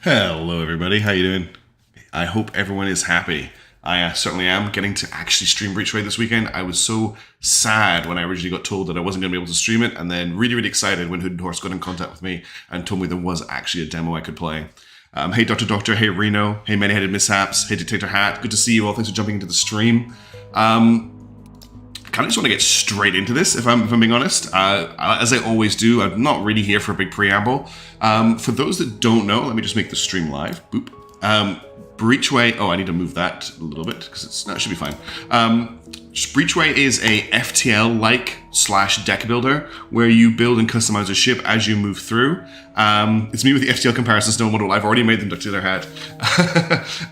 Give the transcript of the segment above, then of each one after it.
Hello everybody, how you doing? I hope everyone is happy. I certainly am getting to actually stream Breachway this weekend. I was so sad when I originally got told that I wasn't going to be able to stream it, and then really excited when Hood Horse got in contact with me and told me there was actually a demo I could play. Hey Dr. Doctor, hey Reno, hey Many-Headed Mishaps, hey Dictator Hat, good to see you all, thanks for jumping into the stream. Kind of just want to get straight into this, if I'm being honest. As I always do, I'm not really here for a big preamble. For those that don't know, let me just make the stream live. Boop. Breachway. Oh, I need to move that a little bit because it should be fine. Breachway is a FTL-like / deck builder where you build and customize a ship as you move through. It's me with the FTL comparisons, no model. I've already made them to their head.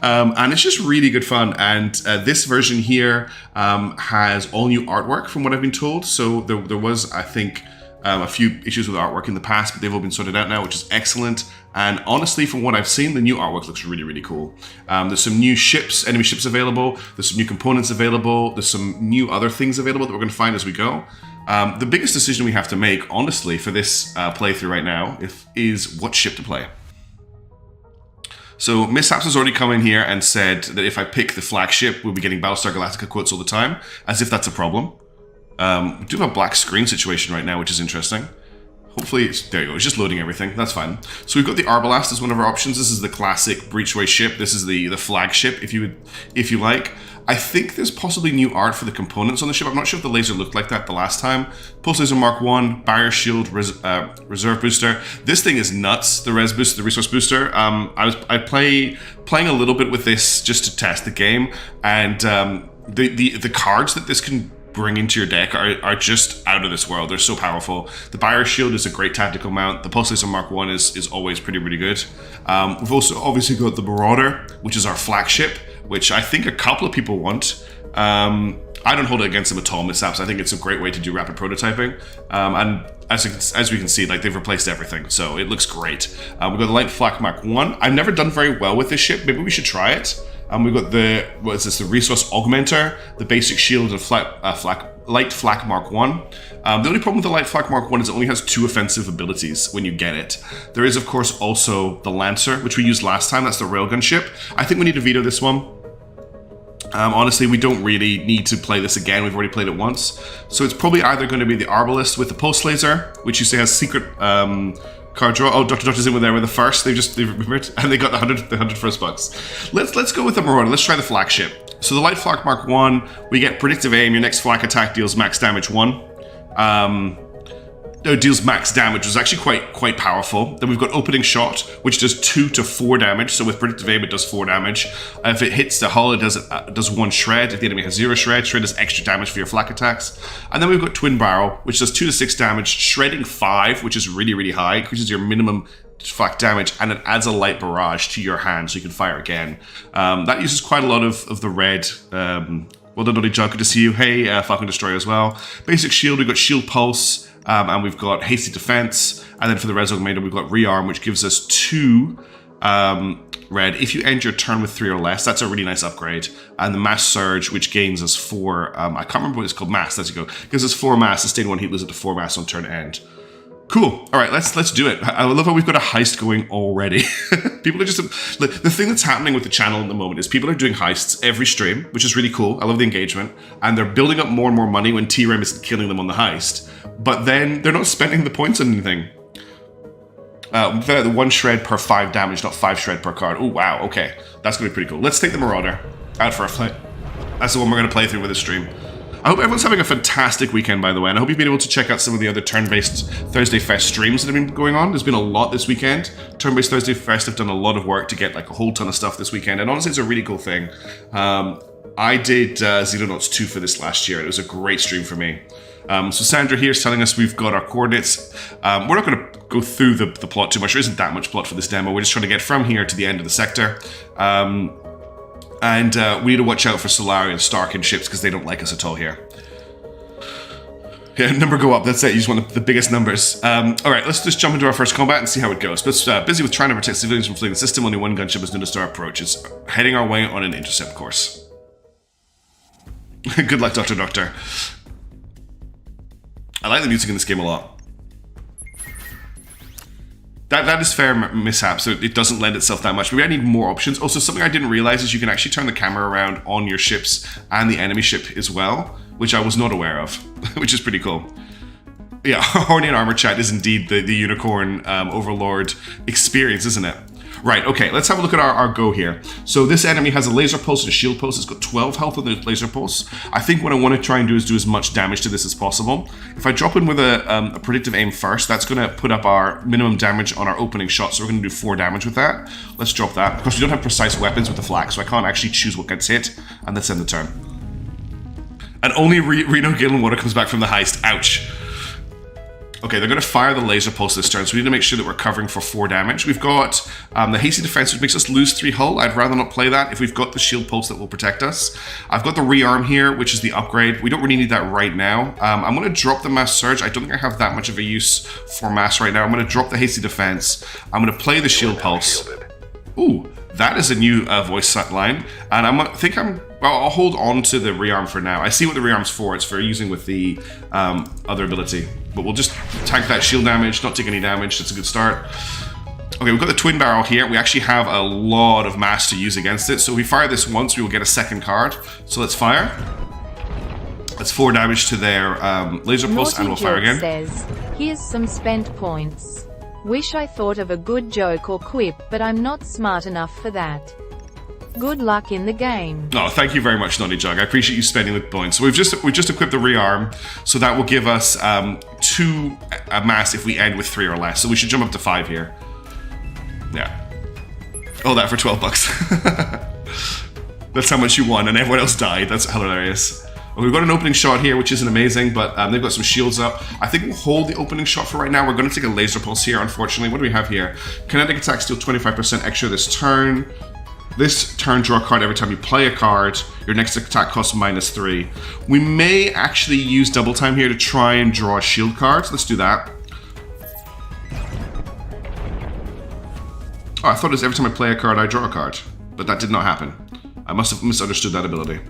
And it's just really good fun. And this version here has all new artwork from what I've been told. So there was, I think, a few issues with artwork in the past, but they've all been sorted out now, which is excellent. And honestly, from what I've seen, the new artwork looks really cool. There's some new ships, enemy ships available. There's some new components available. There's some new other things available that we're going to find as we go. The biggest decision we have to make, honestly, for this playthrough right now is what ship to play. So Mishaps has already come in here and said that if I pick the flagship, we'll be getting Battlestar Galactica quotes all the time, as if that's a problem. We do have a black screen situation right now, which is interesting. Hopefully, there you go, it's just loading everything, that's fine. So we've got the Arbalast as one of our options. This is the classic Breachway ship. This is the flagship, if you like. I think there's possibly new art for the components on the ship. I'm not sure if the laser looked like that the last time. Pulse Laser Mark 1, Barrier Shield, Reserve Booster. This thing is nuts, the Resource Booster. I playing a little bit with this just to test the game, and the cards that this can bring into your deck are just out of this world. They're so powerful. The Barrier Shield is a great tactical mount. The Pulse Laser Mark 1 is always pretty good. We've also obviously got the Marauder, which is our flagship, which I think a couple of people want. I don't hold it against them at all, Mishaps. I think it's a great way to do rapid prototyping. And as we can see, like, they've replaced everything, so it looks great. We've got the Light Flak Mark 1. I've never done very well with this ship. Maybe we should try it. We've got the Resource Augmenter, the Basic Shield, and Light Flak Mark 1. The only problem with the Light Flak Mark 1 is it only has 2 offensive abilities when you get it. There is, of course, also the Lancer, which we used last time. That's the railgun ship. I think we need to veto this one. Honestly, we don't really need to play this again. We've already played it once. So it's probably either going to be the Arbalest with the Pulse Laser, which you say has secret card draw. Oh, Dr. Doctor's in with there with the first. They've remembered, and they got the 100 first bucks. Let's go with the Marauder. Let's try the flagship. So the Light Flak Mark 1, we get predictive aim. Your next flak attack deals max damage 1. Deals max damage, which is actually quite powerful. Then we've got Opening Shot, which does 2 to 4 damage. So with predictive aim, it does 4 damage. If it hits the hull, it does 1 shred. If the enemy has 0 shred, shred does extra damage for your flak attacks. And then we've got Twin Barrel, which does 2 to 6 damage, shredding 5, which is really high, which is your minimum flak damage, and it adds a light barrage to your hand, so you can fire again. That uses quite a lot of the red. Well done, Dotty Jug, good to see you. Hey, Falcon Destroyer as well. Basic Shield, we've got Shield Pulse. And we've got Hasty Defense, and then for the Res Augmenter, we've got Rearm, which gives us 2 red. If you end your turn with 3 or less, that's a really nice upgrade. And the Mass Surge, which gains us 4, I can't remember what it's called, Mass, there you go. Gives us 4 Mass, sustain 1 heat, lose up to 4 Mass on turn end. Cool. All right, let's do it. I love how we've got a heist going already. People are just... Like, the thing that's happening with the channel at the moment is people are doing heists every stream, which is really cool. I love the engagement. And they're building up more and more money when T-Rem isn't killing them on the heist. But then they're not spending the points on anything. The 1 shred per 5 damage, not 5 shred per card. Oh, wow, okay. That's going to be pretty cool. Let's take the Marauder out for a flight. That's the one we're going to play through with this stream. I hope everyone's having a fantastic weekend, by the way, and I hope you've been able to check out some of the other Turn-Based Thursday Fest streams that have been going on. There's been a lot this weekend. Turn-Based Thursday Fest have done a lot of work to get like a whole ton of stuff this weekend, and honestly, it's a really cool thing. I did Xenonauts 2 for this last year, and it was a great stream for me. So Sandra here is telling us we've got our coordinates. We're not going to go through the plot too much. There isn't that much plot for this demo. We're just trying to get from here to the end of the sector. And we need to watch out for Solari and Starkin ships because they don't like us at all here. Yeah, number go up. That's it. You just want the biggest numbers. All right, let's just jump into our first combat and see how it goes. But busy with trying to protect civilians from fleeing the system. Only one gunship has noticed our approach. It's heading our way on an intercept course. Good luck, Dr. Doctor. I like the music in this game a lot. That is fair mishap, so it doesn't lend itself that much. Maybe I need more options. Also, something I didn't realize is you can actually turn the camera around on your ships and the enemy ship as well, which I was not aware of, which is pretty cool. Yeah, Horny and Armor Chat is indeed the Unicorn Overlord experience, isn't it? Right, okay, let's have a look at our go here. So this enemy has a laser pulse and a shield pulse. It's got 12 health with the laser pulse. I think what I want to try and do is do as much damage to this as possible. If I drop in with a predictive aim first, that's going to put up our minimum damage on our opening shot. So we're going to do 4 damage with that. Let's drop that. Of course, we don't have precise weapons with the flak, so I can't actually choose what gets hit. And let's end the turn. And only Reno Gil and Water comes back from the heist. Ouch. Okay, they're going to fire the laser pulse this turn, so we need to make sure that we're covering for 4 damage. We've got the hasty defense, which makes us lose 3 hull. I'd rather not play that if we've got the shield pulse that will protect us. I've got the rearm here, which is the upgrade. We don't really need that right now. I'm going to drop the mass surge. I don't think I have that much of a use for mass right now. I'm going to drop the hasty defense. I'm going to play the shield pulse. Ooh, that is a new voice set line, and I'll hold on to the rearm for now. I see what the rearm's for. It's for using with the other ability. But we'll just tank that shield damage, not take any damage. That's a good start. Okay, we've got the twin barrel here. We actually have a lot of mass to use against it. So if we fire this once, we will get a second card. So let's fire. That's 4 damage to their laser pulse, and we'll fire again. Says, here's some spent points. Wish I thought of a good joke or quip, but I'm not smart enough for that. Good luck in the game. Oh, thank you very much, Naughty Jug. I appreciate you spending the points. So we've just equipped the rearm, so that will give us 2 mass if we end with 3 or less. So we should jump up to 5 here. Yeah. Oh, that for 12 bucks. That's how much you won, and everyone else died. That's hilarious. We've got an opening shot here, which isn't amazing, but they've got some shields up. I think we'll hold the opening shot for right now. We're going to take a laser pulse here, unfortunately. What do we have here? Kinetic attacks deal 25% extra this turn. This turn, draw a card every time you play a card. Your next attack costs -3. We may actually use double time here to try and draw a shield card. Let's do that. Oh, I thought it was every time I play a card, I draw a card. But that did not happen. I must have misunderstood that ability.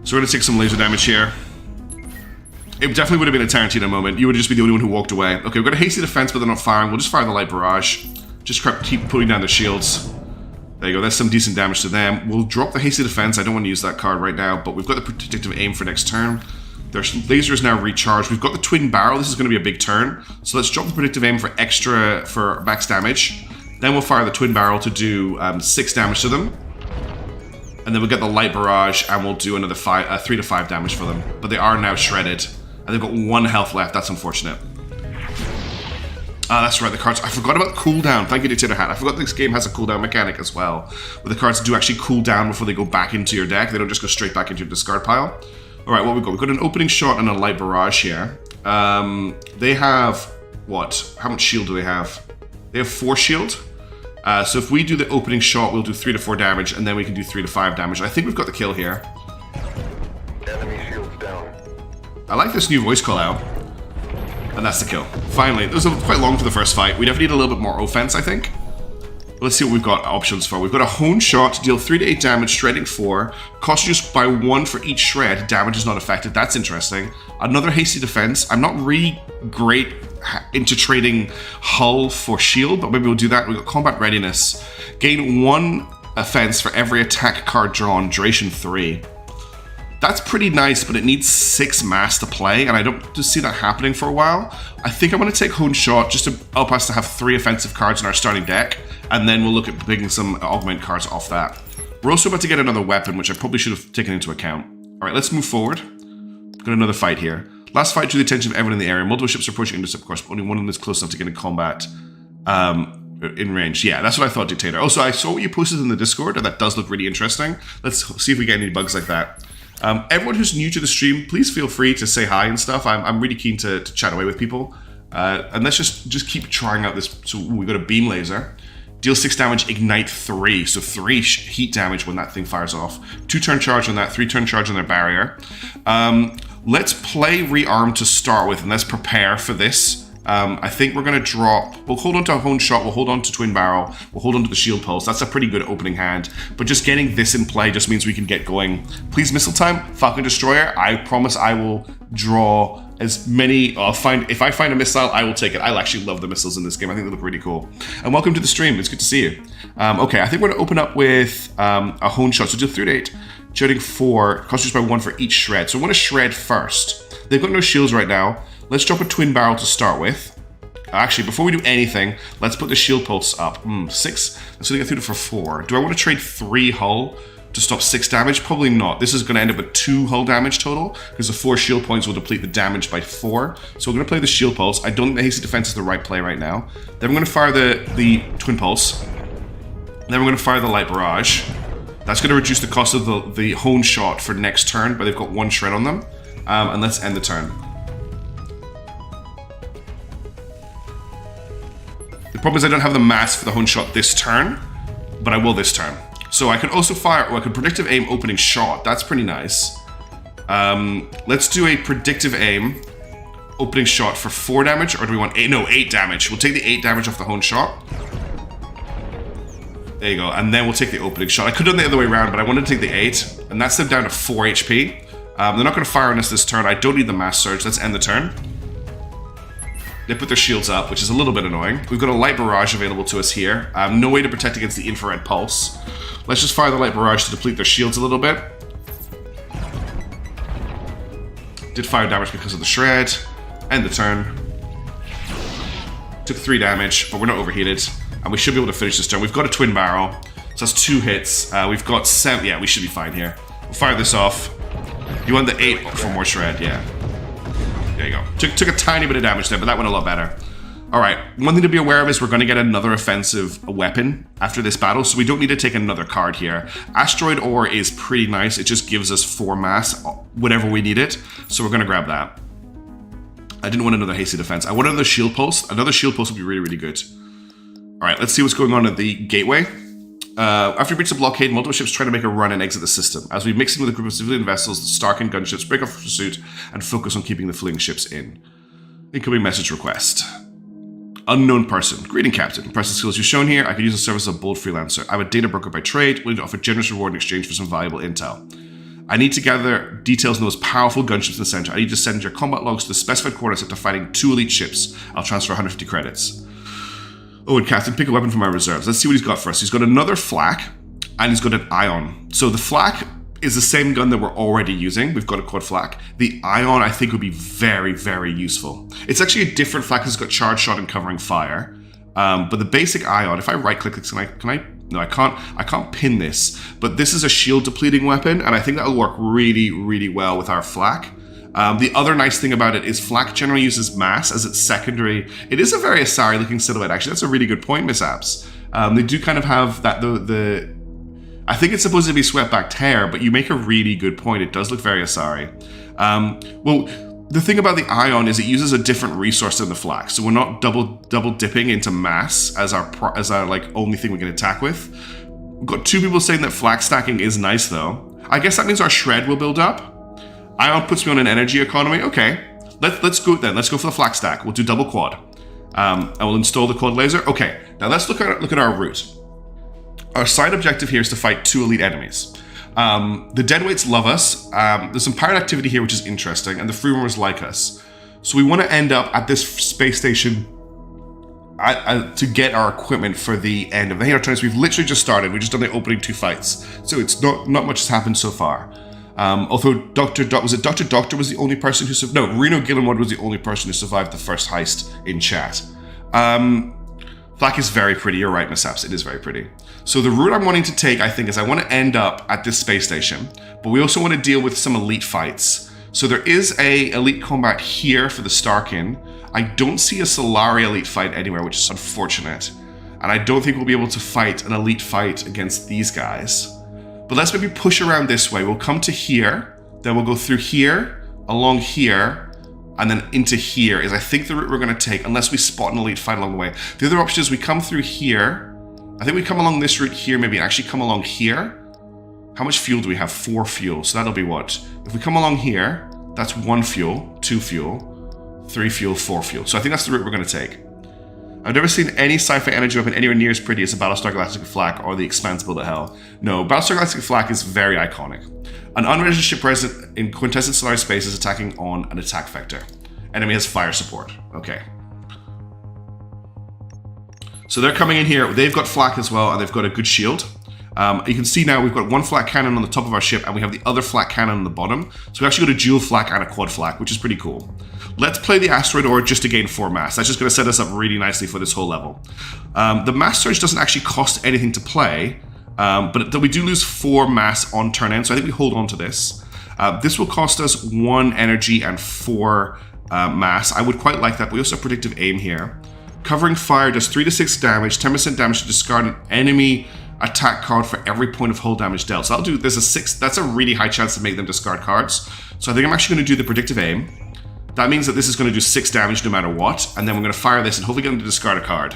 So we're going to take some laser damage here. It definitely would have been a Tarantino moment. You would just be the only one who walked away. Okay, we've got a hasty defense, but they're not firing. We'll just fire the light barrage. Just keep putting down the shields. There you go, that's some decent damage to them. We'll drop the hasty defense. I don't want to use that card right now, but we've got the predictive aim for next turn. Their laser is now recharged. We've got the twin barrel. This is going to be a big turn. So let's drop the predictive aim for max damage. Then we'll fire the twin barrel to do 6 damage to them. And then we'll get the light barrage, and we'll do another 3 to 5 damage for them. But they are now shredded. And they've got 1 health left. That's unfortunate. That's right, the cards. I forgot about the cooldown. Thank you, Dictator Hat. I forgot this game has a cooldown mechanic as well, where the cards do actually cool down before they go back into your deck. They don't just go straight back into your discard pile. All right, what we got? We've got an opening shot and a light barrage here. They have what? How much shield do they have? They have 4 shield. So if we do the opening shot, we'll do 3 to 4 damage, and then we can do 3 to 5 damage. I think we've got the kill here. Enemy shields down. I like this new voice call out. And that's the kill. Finally, it was quite long for the first fight. We definitely need a little bit more offense, I think. Let's see what we've got options for. We've got a hone shot, deal 3 to 8 damage, shredding 4. Cost reduced by 1 for each shred. Damage is not affected. That's interesting. Another hasty defense. I'm not really great into trading hull for shield, but maybe we'll do that. We've got combat readiness. Gain 1 offense for every attack card drawn. Duration 3. That's pretty nice, but it needs 6 mass to play, and I don't just see that happening for a while. I think I'm going to take Hone Shot just to help us to have 3 offensive cards in our starting deck, and then we'll look at picking some augment cards off that. We're also about to get another weapon, which I probably should have taken into account. Alright, let's move forward. Got another fight here. Last fight drew the attention of everyone in the area. Multiple ships are approaching intercept course, but only one of them is close enough to get in combat. In range. Yeah, that's what I thought, Dictator. Also, I saw what you posted in the Discord, and that does look really interesting. Let's see if we get any bugs like that. Everyone who's new to the stream, please feel free to say hi and stuff. I'm really keen to chat away with people. And let's just keep trying out this. So we got a beam laser. Deal 6 damage, ignite 3. So 3 heat damage when that thing fires off. 2 turn charge on that, 3 turn charge on their barrier. Let's play rearm to start with, and let's prepare for this. I think we're going to drop... We'll hold on to a Hone Shot, we'll hold on to Twin Barrel, we'll hold on to the Shield Pulse. That's a pretty good opening hand. But just getting this in play just means we can get going. Please, Missile Time, Falcon Destroyer. I promise I will draw as many. I'll find if I find a missile, I will take it. I actually love the missiles in this game. I think they look really cool. And welcome to the stream. It's good to see you. Okay, I think we're gonna open up with a hone shot. So do 3 to 8, shooting 4, costs by 1 for each shred. So I want to shred first. They've got no shields right now. Let's drop a twin barrel to start with. Actually, before we do anything, let's put the shield pulse up. 6. Let's get through to for 4. Do I want to trade 3 hull to stop 6 damage? Probably not. This is going to end up with 2 hull damage total, because the 4 shield points will deplete the damage by 4. So we're going to play the shield pulse. I don't think the hasty defense is the right play right now. Then we're going to fire the twin pulse. Then we're going to fire the light barrage. That's going to reduce the cost of the hone shot for next turn, but they've got 1 shred on them. And let's end the turn. The problem is I don't have the mass for the hone shot this turn, but I will this turn. So I can also fire, or I can predictive aim opening shot. That's pretty nice. Let's do a predictive aim opening shot for 4 damage, or do we want 8? No, 8 damage. We'll take the 8 damage off the hone shot. There you go, and then we'll take the opening shot. I could have done the other way around, but I wanted to take the 8, and that's them down to 4 HP. They're not going to fire on us this turn. I don't need the mass surge. Let's end the turn. They put their shields up, which is a little bit annoying. We've got a light barrage available to us here. No way to protect against the infrared pulse. Let's just fire the light barrage to deplete their shields a little bit. Did 5 damage because of the shred. End the turn. Took 3 damage, but we're not overheated. And we should be able to finish this turn. We've got a twin barrel, so that's 2 hits. We've got 7. Yeah, we should be fine here. We'll fire this off. You want the 8 for more shred, yeah. There you go. Took a tiny bit of damage there, but that went a lot better. Alright, one thing to be aware of is we're going to get another offensive weapon after this battle, so we don't need to take another card here. Asteroid Ore is pretty nice. It just gives us 4 mass whenever we need it, so we're going to grab that. I didn't want another hasty defense. I wanted another shield pulse. Another shield pulse would be really, really good. Alright, let's see what's going on at the gateway. After we breach the blockade, multiple ships try to make a run and exit the system. As we mix in with a group of civilian vessels, the Stark and gunships break off pursuit and focus on keeping the fleeing ships in. Incoming message request. Unknown person. Greeting, Captain. Person skills you've shown here. I could use the service of a bold freelancer. I'm a data broker by trade, willing to offer generous reward in exchange for some valuable intel. I need to gather details on those powerful gunships in the center. I need to send your combat logs to the specified coordinates after fighting 2 elite ships. I'll transfer 150 credits. Oh, and Captain, pick a weapon from my reserves. Let's see what he's got for us. He's got another flak, and he's got an ion. So the flak is the same gun that we're already using. We've got a quad flak. The ion, I think, would be very, very useful. It's actually a different flak because it's got charge shot and covering fire. But the basic ion, if I right-click this, can I? No, I can't. I can't pin this. But this is a shield depleting weapon, and I think that'll work really, really well with our flak. The other nice thing about it is flak generally uses mass as its secondary. It is a very Asari looking silhouette, actually. That's a really good point, Miss Abs. They do kind of have that, I think it's supposed to be swept back tear, but you make a really good point. It does look very Asari. Well, the thing about the ion is it uses a different resource than the flak, so we're not double dipping into mass as our like only thing we can attack with. We've got 2 people saying that flak stacking is nice though. I guess that means our shred will build up. Ion puts me on an energy economy. Okay, let's go then. Let's go for the flak stack. We'll do double quad. I will install the quad laser. Okay, now let's look at our route. Our side objective here is to fight 2 elite enemies. The deadweights love us. There's some pirate activity here which is interesting, and the freeroamers like us. So we want to end up at this space station to get our equipment for the end of the Halo Tournaments. We've literally just started. We've just done the opening 2 fights, so it's not much has happened so far. Although Dr. Doctor was the only person who survived. No, Reno Gillenwood was the only person who survived the first heist in chat. Flak is very pretty. You're right, Miss Apps. It is very pretty. So the route I'm wanting to take, I think, is I want to end up at this space station, but we also want to deal with some elite fights. So there is a elite combat here for the Starkin. I don't see a Solari elite fight anywhere, which is unfortunate. And I don't think we'll be able to fight an elite fight against these guys. But let's maybe push around this way. We'll come to here, then we'll go through here, along here, and then into here is I think the route we're going to take, unless we spot an elite fight along the way. The other option is we come through here. I think we come along this route here, maybe, and actually come along here. How much fuel do we have? 4 fuel, so that'll be what? If we come along here, that's 1 fuel, 2 fuel, 3 fuel, 4 fuel. So I think that's the route we're going to take. I've never seen any sci-fi energy weapon anywhere near as pretty as a Battlestar Galactica flak or the Expanse Build of Hell. No, Battlestar Galactica flak is very iconic. An unregistered ship present in quintessent Solari space is attacking on an attack vector. Enemy has fire support. Okay. So they're coming in here. They've got flak as well, and they've got a good shield. You can see now we've got one flak cannon on the top of our ship, and we have the other flak cannon on the bottom. So we actually got a dual flak and a quad flak, which is pretty cool. Let's play the asteroid ore just to gain 4 mass. That's just going to set us up really nicely for this whole level. The mass surge doesn't actually cost anything to play, but we do lose 4 mass on turn end, so I think we hold on to this. This will cost us 1 energy and 4 mass. I would quite like that, but we also have predictive aim here. Covering fire does 3 to 6 damage, 10% damage to discard an enemy attack card for every point of hull damage dealt. So there's a 6, that's a really high chance to make them discard cards. So I think I'm actually going to do the predictive aim. That means that this is going to do 6 damage no matter what, and then we're going to fire this and hopefully get them to discard a card.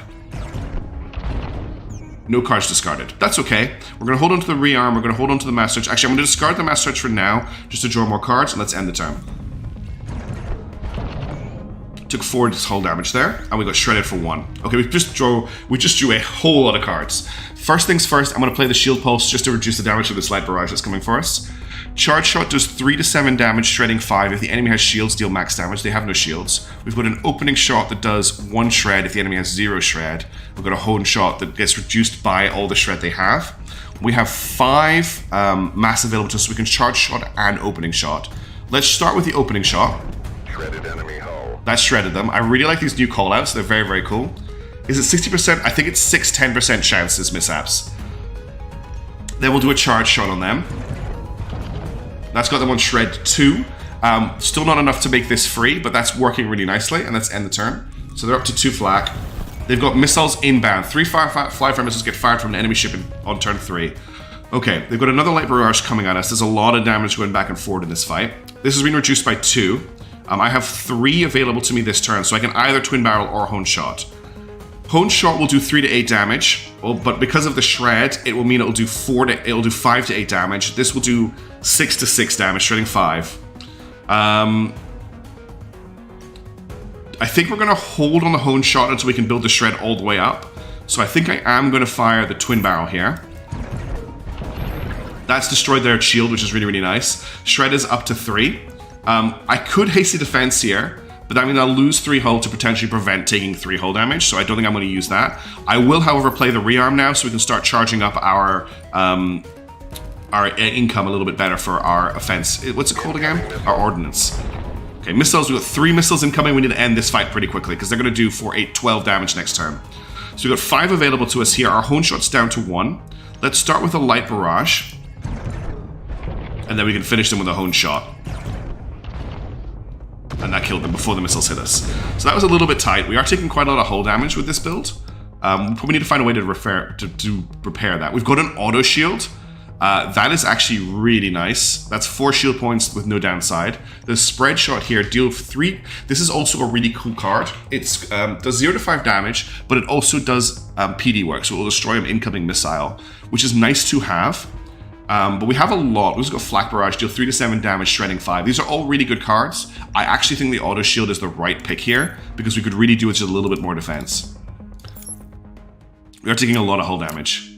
No cards discarded. That's okay. We're going to hold on to the rearm, we're going to hold on to the mass search. Actually, I'm going to discard the mass search for now, just to draw more cards, and let's end the turn. Took 4 hull damage there, and we got shredded for 1. Okay, we just drew a whole lot of cards. First things first, I'm going to play the shield pulse just to reduce the damage of this light barrage that's coming for us. Charge shot does 3 to 7 damage, shredding 5. If the enemy has shields, deal max damage. They have no shields. We've got an opening shot that does 1 shred if the enemy has 0 shred. We've got a hone shot that gets reduced by all the shred they have. We have 5 mass available to us, so we can charge shot and opening shot. Let's start with the opening shot. Shredded enemy hull. That shredded them. I really like these new callouts. They're very, very cool. Is it 60%? I think it's 10% chances mishaps. Then we'll do a charge shot on them. That's got them on shred 2. Still not enough to make this free, but that's working really nicely, and let's end the turn. So they're up to 2 flak. They've got missiles inbound. 3 fly-fire missiles get fired from an enemy ship on turn 3. Okay, they've got another light barrage coming at us. There's a lot of damage going back and forward in this fight. This has been reduced by 2. I have 3 available to me this turn, so I can either twin barrel or hone shot. Hone shot will do 3 to 8 damage, but because of the shred, it will mean it'll do 5 to 8 damage. This will do 6 to 6 damage, shredding 5. I think we're going to hold on the hone shot until we can build the shred all the way up. So I think I am going to fire the twin barrel here. That's destroyed their shield, which is really, really nice. Shred is up to 3. I could hasty defense here, but that means I'll lose 3 hull to potentially prevent taking 3 hull damage, so I don't think I'm going to use that. I will, however, play the rearm now, so we can start charging up our income a little bit better for our offense. What's it called again? Our ordnance. Okay, missiles. We've got 3 missiles incoming. We need to end this fight pretty quickly, because they're going to do 4, 8, 12 damage next turn. So we've got 5 available to us here. Our hone shot's down to 1. Let's start with a light barrage, and then we can finish them with a hone shot. And that killed them before the missiles hit us. So that was a little bit tight. We are taking quite a lot of hull damage with this build. We probably need to find a way to repair that. We've got an auto shield. That is actually really nice. That's 4 shield points with no downside. The spread shot here, deal 3. This is also a really cool card. It does 0 to 5 damage, but it also does PD work, so it will destroy an incoming missile, which is nice to have. But we have a lot. We've got Flak Barrage, deal 3 to 7 damage, shredding 5. These are all really good cards. I actually think the auto shield is the right pick here, because we could really do with just a little bit more defense. We are taking a lot of hull damage.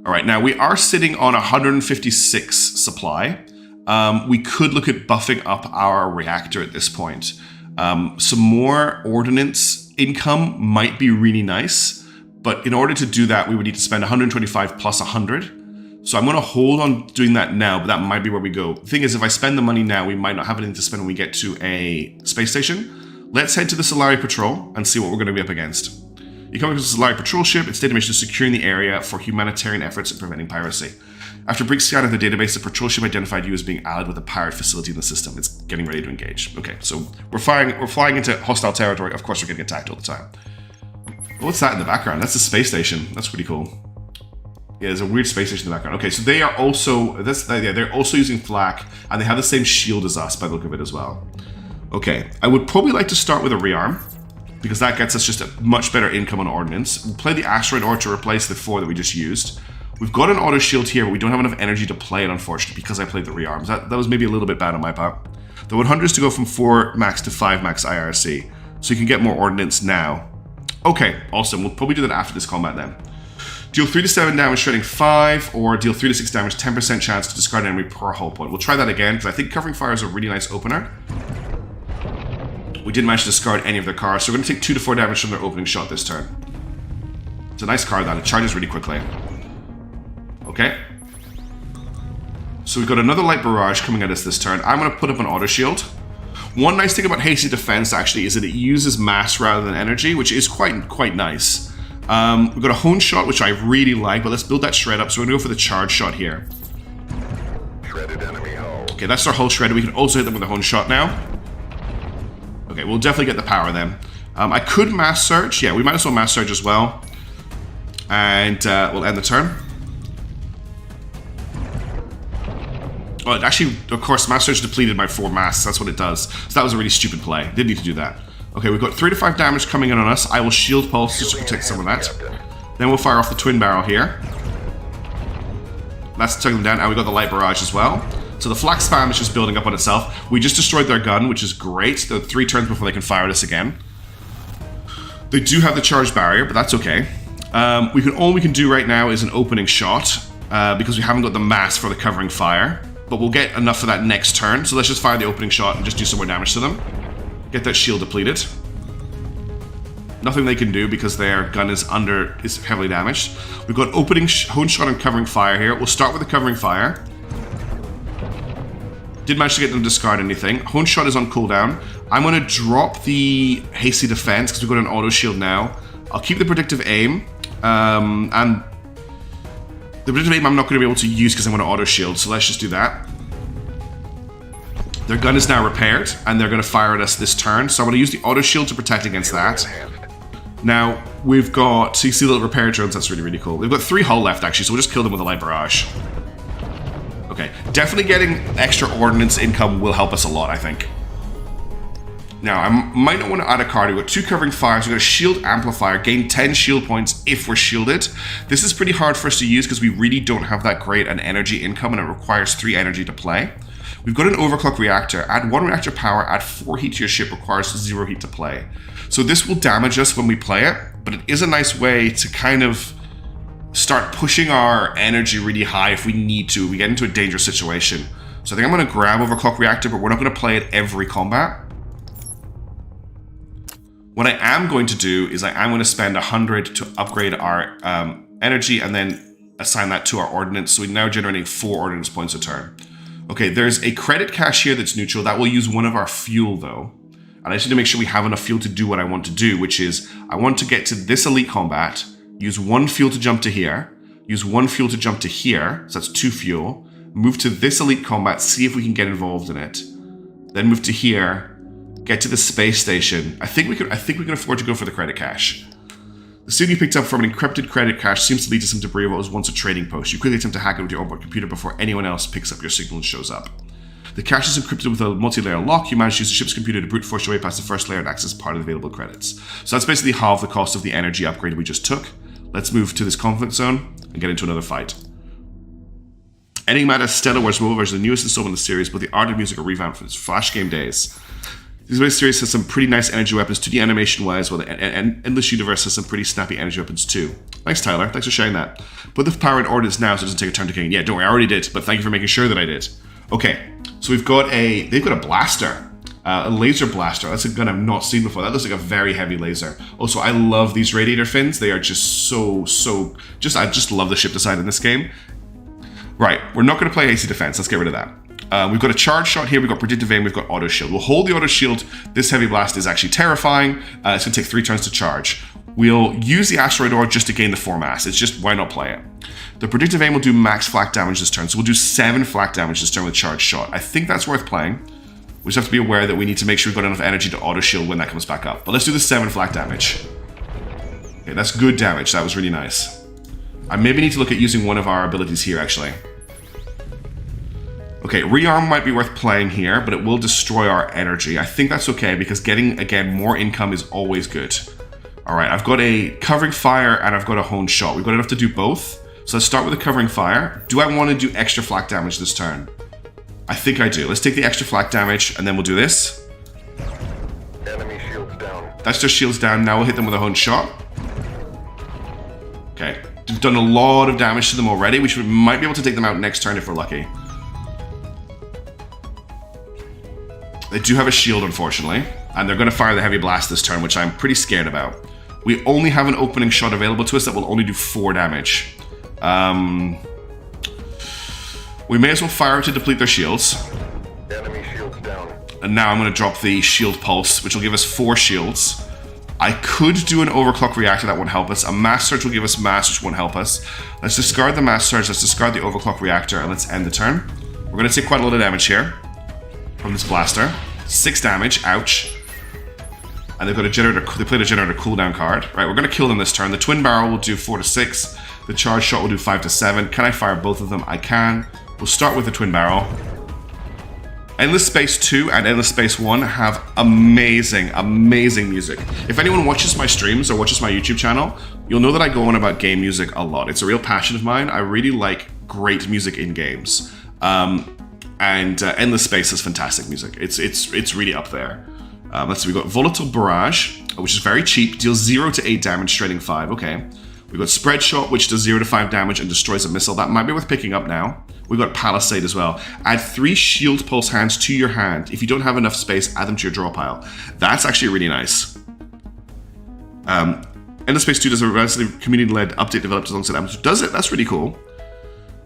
Alright, now we are sitting on 156 supply. We could look at buffing up our reactor at this point. Some more ordnance income might be really nice, but in order to do that, we would need to spend 125 plus 100. So I'm going to hold on doing that now, but that might be where we go. The thing is, if I spend the money now, we might not have anything to spend when we get to a space station. Let's head to the Solari Patrol and see what we're going to be up against. You come across the Solari Patrol ship. Its data mission is securing the area for humanitarian efforts and preventing piracy. After a brief scan of the database, the patrol ship identified you as being allied with a pirate facility in the system. It's getting ready to engage. Okay, so we're flying into hostile territory. Of course, we're getting attacked all the time. What's that in the background? That's a space station. That's pretty cool. Yeah, there's a weird space station in the background. Okay, so they are also they're also using flak, and they have the same shield as us by the look of it as well. Okay, I would probably like to start with a rearm, because that gets us just a much better income on ordnance. We'll play the asteroid ore to replace the 4 that we just used. We've got an auto shield here, but we don't have enough energy to play it, unfortunately, because I played the rearms. That was maybe a little bit bad on my part. The 100 is to go from 4 max to 5 max IRC, so you can get more ordnance now. Okay, awesome. We'll probably do that after this combat then. Deal 3 to 7 damage, shredding 5, or deal 3 to 6 damage, 10% chance to discard an enemy per hull point. We'll try that again, because I think covering fire is a really nice opener. We didn't manage to discard any of their cards, so we're going to take 2 to 4 damage from their opening shot this turn. It's a nice card, that. It charges really quickly. Okay. So we've got another Light Barrage coming at us this turn. I'm going to put up an Auto Shield. One nice thing about Hasty Defense, actually, is that it uses mass rather than energy, which is quite nice. We've got a Hone Shot, which I really like, but let's build that Shred up. So we're going to go for the Charge Shot here. Shredded enemy hull. Okay, that's our Hull Shredder. We can also hit them with a Hone Shot now. Okay, we'll definitely get the power then. I could Mass Surge. Yeah, we might as well Mass Surge as well. And we'll end the turn. Oh, actually, of course, Mass Surge depleted my 4 mass. That's what it does. So that was a really stupid play. Didn't need to do that. Okay, we've got 3 to 5 damage coming in on us. I will Shield Pulse just to protect some of that. Captain. Then we'll fire off the Twin Barrel here. That's taking them down. And we got the Light Barrage as well. So the Flak Spam is just building up on itself. We just destroyed their gun, which is great. They're 3 turns before they can fire at us again. They do have the Charge Barrier, but that's okay. All we can do right now is an opening shot, because we haven't got the mass for the covering fire. But we'll get enough for that next turn, so let's just fire the opening shot and just do some more damage to them. Get that shield depleted. Nothing they can do because their gun is heavily damaged. We've got opening Hone Shot and covering fire here. We'll start with the covering fire. Did manage to get them to discard anything. Hone Shot is on cooldown. I'm going to drop the Hasty Defense because we've got an auto shield now. I'll keep the Predictive Aim. And the Predictive Aim I'm not going to be able to use because I'm going to auto shield, so let's just do that. Their gun is now repaired, and they're going to fire at us this turn, so I'm going to use the auto shield to protect against that. Enhanced. Now, we've got, so you see the little repair drones, that's really, really cool. We've got 3 hull left, actually, so we'll just kill them with a Light Barrage. Okay, definitely getting extra ordnance income will help us a lot, I think. Now, I might not want to add a card. We've got 2 covering fires. We've got a shield amplifier. Gain 10 shield points if we're shielded. This is pretty hard for us to use because we really don't have that great an energy income and it requires 3 energy to play. We've got an overclock reactor. Add 1 reactor power, add 4 heat to your ship, requires 0 heat to play. So this will damage us when we play it, but it is a nice way to kind of start pushing our energy really high if we need to. We get into a dangerous situation. So I think I'm going to grab overclock reactor, but we're not going to play it every combat. What I am going to do is I am going to spend 100 to upgrade our energy and then assign that to our ordnance. So we're now generating 4 ordnance points a turn. Okay, there's a credit cache here that's neutral. That will use 1 of our fuel though. And I just need to make sure we have enough fuel to do what I want to do, which is I want to get to this elite combat, use 1 fuel to jump to here, use 1 fuel to jump to here, so that's 2 fuel, move to this elite combat, see if we can get involved in it, then move to here, get to the space station. I think we can afford to go for the credit cache. The student you picked up from an encrypted credit cache seems to lead to some debris of what was once a trading post. You quickly attempt to hack it with your onboard computer before anyone else picks up your signal and shows up. The cache is encrypted with a multi-layer lock. You manage to use the ship's computer to brute force your way past the first layer and access part of the available credits. So that's basically half the cost of the energy upgrade we just took. Let's move to this conflict zone and get into another fight. Enigmata Stellar Wars mobile version is the newest installment in the series, but the art and music are revamped from its Flash game days. This series has some pretty nice energy weapons, 2D animation-wise, while the Endless Universe has some pretty snappy energy weapons too. Thanks, Tyler. Thanks for sharing that. Put the power in ordnance now so it doesn't take a turn to gain. Yeah, don't worry, I already did, but thank you for making sure that I did. Okay, so they've got a blaster. A laser blaster. That's a gun I've not seen before. That looks like a very heavy laser. Also, I love these radiator fins. They are just I just love the ship design in this game. Right, we're not going to play AC Defense. Let's get rid of that. We've got a charge shot here, we've got predictive aim, we've got auto shield. We'll hold the auto shield. This heavy blast is actually terrifying. It's going to take 3 turns to charge. We'll use the asteroid ore just to gain the 4 mass. It's just, why not play it? The predictive aim will do max flak damage this turn, so we'll do 7 flak damage this turn with charge shot. I think that's worth playing. We just have to be aware that we need to make sure we've got enough energy to auto shield when that comes back up. But let's do the 7 flak damage. Okay, that's good damage. That was really nice. I maybe need to look at using one of our abilities here, actually. Okay, rearm might be worth playing here, but it will destroy our energy. I think that's okay, because getting, again, more income is always good. Alright, I've got a covering fire and I've got a honed shot. We've got enough to do both. So let's start with the covering fire. Do I want to do extra flak damage this turn? I think I do. Let's take the extra flak damage, and then we'll do this. Enemy shields down. That's their shields down. Now we'll hit them with a honed shot. Okay, we've done a lot of damage to them already. We might be able to take them out next turn if we're lucky. They do have a shield, unfortunately. And they're going to fire the heavy blast this turn, which I'm pretty scared about. We only have an opening shot available to us that will only do 4 damage. We may as well fire to deplete their shields. Enemy shields down. And now I'm going to drop the shield pulse, which will give us 4 shields. I could do an overclock reactor, that won't help us. A mass surge will give us mass, which won't help us. Let's discard the mass surge, let's discard the overclock reactor, and let's end the turn. We're going to take quite a lot of damage here from this blaster. 6 damage, ouch. And they've got a generator, they played a generator cooldown card. Right, we're going to kill them this turn. The twin barrel will do 4 to 6. The charge shot will do 5 to 7. Can I fire both of them? I can. We'll start with the twin barrel. Endless Space 2 and Endless Space 1 have amazing, amazing music. If anyone watches my streams or watches my YouTube channel, you'll know that I go on about game music a lot. It's a real passion of mine. I really like great music in games. Endless Space has fantastic music. It's really up there. Let's see, we've got Volatile Barrage, which is very cheap, deals 0 to 8 damage, trading 5, okay. We've got Spread Shot, which does 0 to 5 damage and destroys a missile. That might be worth picking up now. We've got Palisade as well. Add 3 Shield Pulse hands to your hand. If you don't have enough space, add them to your draw pile. That's actually really nice. Endless Space 2 does a relatively community-led update developed alongside Amazon. Does it? That's really cool.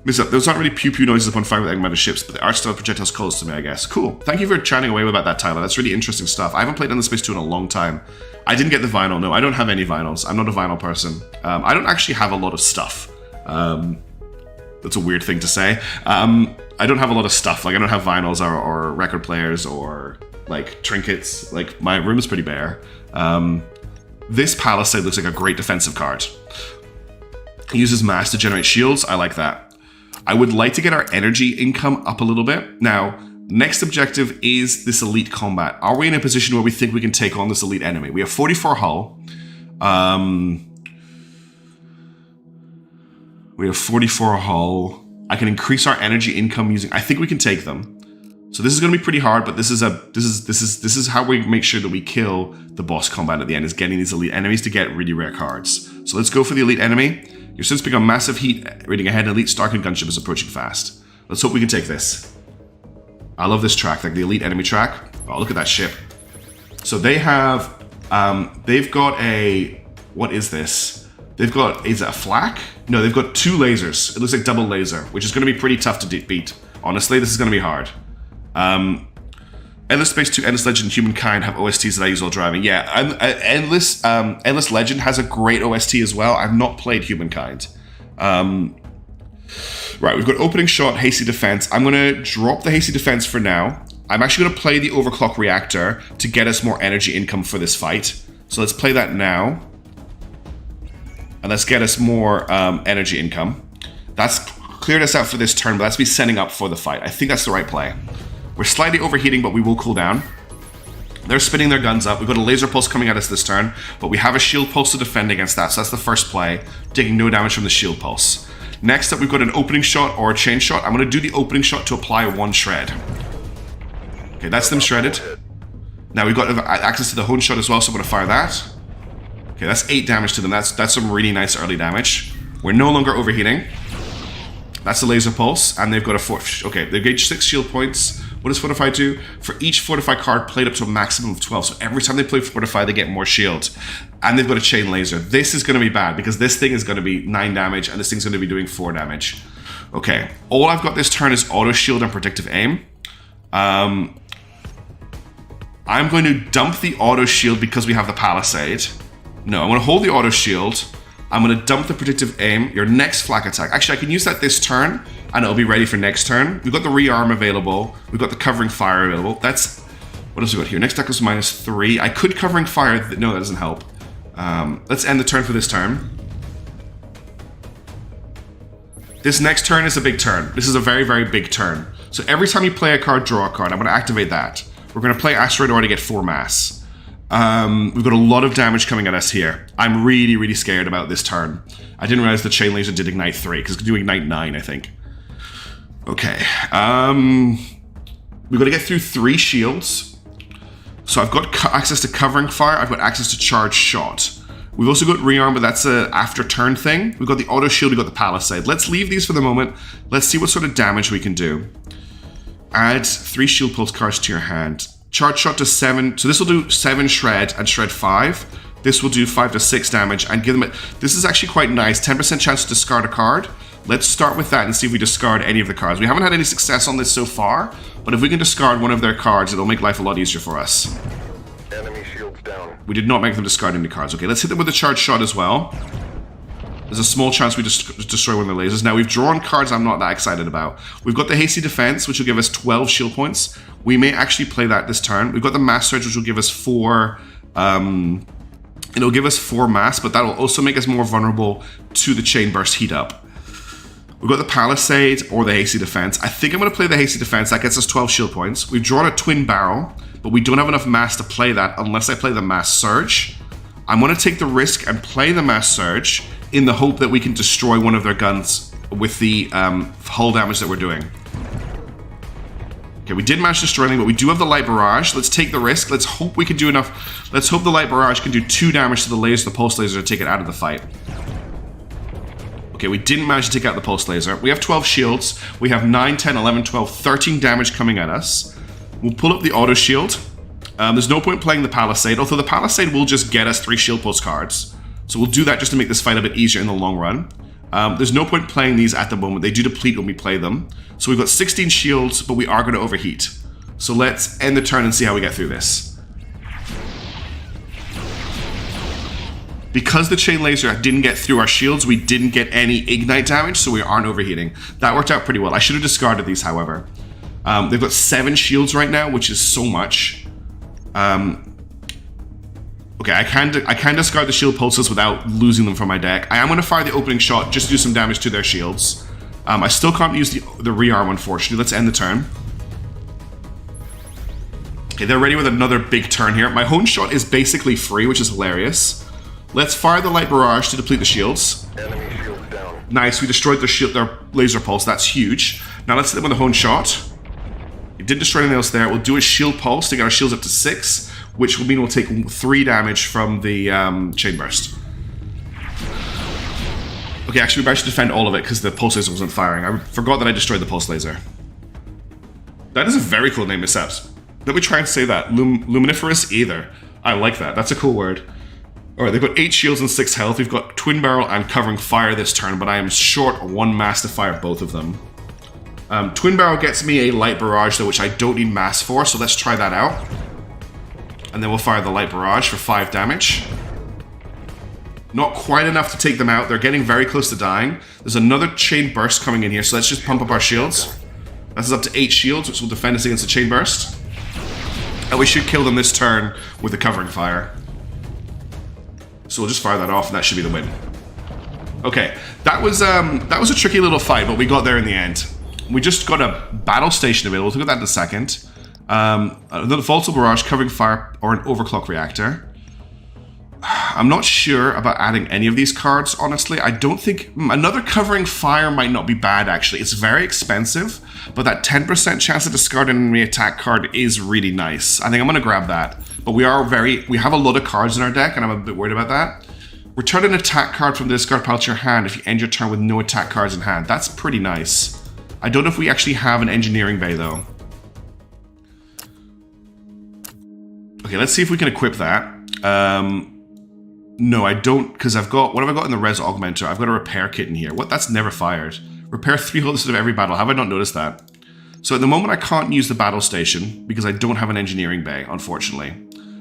Those aren't really pew-pew noises upon firing with Eggmatter ships, but the art style projectiles calls to me, I guess. Cool. Thank you for chatting away about that, Tyler. That's really interesting stuff. I haven't played Endless Space 2 in a long time. I didn't get the vinyl. No, I don't have any vinyls. I'm not a vinyl person. I don't actually have a lot of stuff. That's a weird thing to say. I don't have a lot of stuff. Like, I don't have vinyls or record players or, like, trinkets. Like, my room is pretty bare. This Palisade looks like a great defensive card. It uses mass to generate shields. I like that. I would like to get our energy income up a little bit. Now, next objective is this elite combat. Are we in a position where we think we can take on this elite enemy? We have 44 hull. We have 44 hull. I can increase our energy income using. I think we can take them. So this is going to be pretty hard, but this is how we make sure that we kill the boss combat at the end. Is getting these elite enemies to get really rare cards. So let's go for the elite enemy. Your ships become massive heat, rating ahead. Elite Starkin gunship is approaching fast. Let's hope we can take this. I love this track, like the elite enemy track. Oh, look at that ship. So they have, they've got a, what is this? They've got, is it a flak? No, they've got 2 lasers. It looks like double laser, which is going to be pretty tough to beat. Honestly, this is going to be hard. Endless Space 2, Endless Legend, Humankind have OSTs that I use while driving. Yeah, Endless Legend has a great OST as well. I've not played Humankind. Right, we've got Opening Shot, Hasty Defense. I'm going to drop the Hasty Defense for now. I'm actually going to play the Overclock Reactor to get us more energy income for this fight. So let's play that now. And let's get us more energy income. That's cleared us out for this turn, but that's me setting up for the fight. I think that's the right play. We're slightly overheating, but we will cool down. They're spinning their guns up. We've got a laser pulse coming at us this turn, but we have a shield pulse to defend against that, so that's the first play, taking no damage from the shield pulse. Next up, we've got an opening shot or a chain shot. I'm going to do the opening shot to apply 1 shred. Okay, that's them shredded. Now we've got access to the hone shot as well, so I'm going to fire that. Okay, that's 8 damage to them. That's some really nice early damage. We're no longer overheating. That's the laser pulse, and they've got a 4. Okay, they've gauged 6 shield points. What does Fortify do? For each Fortify card played up to a maximum of 12. So every time they play Fortify, they get more shield. And they've got a chain laser. This is going to be bad because this thing is going to be 9 damage and this thing's going to be doing 4 damage. Okay, all I've got this turn is auto shield and predictive aim. I'm going to dump the auto shield because we have the Palisade. No, I'm going to hold the auto shield. I'm going to dump the predictive aim. Your next flak attack. Actually, I can use that this turn, and it'll be ready for next turn. We've got the rearm available. We've got the covering fire available. That's... What else we got here? Next attack was -3. I could covering fire. No, that doesn't help. Let's end the turn for this turn. This next turn is a big turn. This is a very, very big turn. So every time you play a card, draw a card. I'm going to activate that. We're going to play Asteroid Ore to get 4 mass. We've got a lot of damage coming at us here. I'm really, really scared about this turn. I didn't realize the chain laser did ignite 3, because it's going to ignite 9, I think. Okay. We've got to get through 3 shields. So I've got access to covering fire. I've got access to charge shot. We've also got rearm, but that's a after turn thing. We've got the auto shield. We've got the Palisade. Let's leave these for the moment. Let's see what sort of damage we can do. Add 3 shield pulse cards to your hand. Charge shot to 7. So this will do 7 shred and shred 5. This will do 5 to 6 damage and give them. This is actually quite nice. 10% chance to discard a card. Let's start with that and see if we discard any of the cards. We haven't had any success on this so far, but if we can discard one of their cards, it'll make life a lot easier for us. Enemy shields down. We did not make them discard any cards. Okay, let's hit them with a charge shot as well. There's a small chance we destroy one of their lasers. Now, we've drawn cards I'm not that excited about. We've got the Hasty Defense, which will give us 12 shield points. We may actually play that this turn. We've got the Mass Surge, which will give us 4... it'll give us 4 mass, but that'll also make us more vulnerable to the Chain Burst heat up. We've got the Palisade or the Hasty Defense. I think I'm going to play the Hasty Defense. That gets us 12 shield points. We've drawn a Twin Barrel, but we don't have enough mass to play that unless I play the Mass Surge. I'm going to take the risk and play the Mass Surge in the hope that we can destroy one of their guns with the hull damage that we're doing. Okay, we didn't manage to destroy anything, but we do have the Light Barrage. Let's take the risk. Let's hope we can do enough. Let's hope the Light Barrage can do 2 damage to the laser, the Pulse Laser, to take it out of the fight. Okay, we didn't manage to take out the Pulse Laser. We have 12 shields. We have 9, 10, 11, 12, 13 damage coming at us. We'll pull up the Auto Shield. There's no point playing the Palisade, although the Palisade will just get us 3 Shield Pulse cards. So we'll do that just to make this fight a bit easier in the long run. There's no point playing these at the moment. They do deplete when we play them. So we've got 16 shields, but we are going to overheat. So let's end the turn and see how we get through this. Because the Chain Laser didn't get through our shields, we didn't get any ignite damage, so we aren't overheating. That worked out pretty well. I should have discarded these, however. They've got 7 shields right now, which is so much. Okay, I can discard the shield pulses without losing them from my deck. I am going to fire the opening shot just to do some damage to their shields. I still can't use the rearm, unfortunately. Let's end the turn. Okay, they're ready with another big turn here. My hone shot is basically free, which is hilarious. Let's fire the Light Barrage to deplete the shields. Enemy shields down. Nice, we destroyed their laser pulse. That's huge. Now let's hit them with a hone shot. It didn't destroy anything else there. We'll do a shield pulse to get our shields up to 6, which will mean we'll take 3 damage from the Chain Burst. Okay, actually we managed to defend all of it because the Pulse Laser wasn't firing. I forgot that I destroyed the Pulse Laser. That is a very cool name, Miss. Let me try and say that. Luminiferous Aether. I like that. That's a cool word. Alright, they've got 8 shields and 6 health. We've got Twin Barrel and Covering Fire this turn, but I am short 1 mass to fire both of them. Twin Barrel gets me a Light Barrage, though, which I don't need mass for, so let's try that out. And then we'll fire the Light Barrage for 5 damage. Not quite enough to take them out. They're getting very close to dying. There's another Chain Burst coming in here, so let's just pump up our shields. That's up to 8 shields, which will defend us against the Chain Burst. And we should kill them this turn with the Covering Fire. So we'll just fire that off, and that should be the win. Okay, that was a tricky little fight, but we got there in the end. We just got a Battle Station available. We'll look at that in a second. Another Volatile Barrage, Covering Fire, or an Overclock Reactor. I'm not sure about adding any of these cards, honestly. I don't think... Another Covering Fire might not be bad, actually. It's very expensive, but that 10% chance to discard an enemy attack card is really nice. I think I'm going to grab that. But we have a lot of cards in our deck, and I'm a bit worried about that. Return an attack card from the discard pile to your hand if you end your turn with no attack cards in hand. That's pretty nice. I don't know if we actually have an Engineering Bay, though. Okay, let's see if we can equip that. No, I don't, because I've got... What have I got in the Res Augmenter? I've got a Repair Kit in here. What? That's never fired. Repair 3 holes instead of every battle. Have I not noticed that? So at the moment, I can't use the Battle Station because I don't have an Engineering Bay, unfortunately.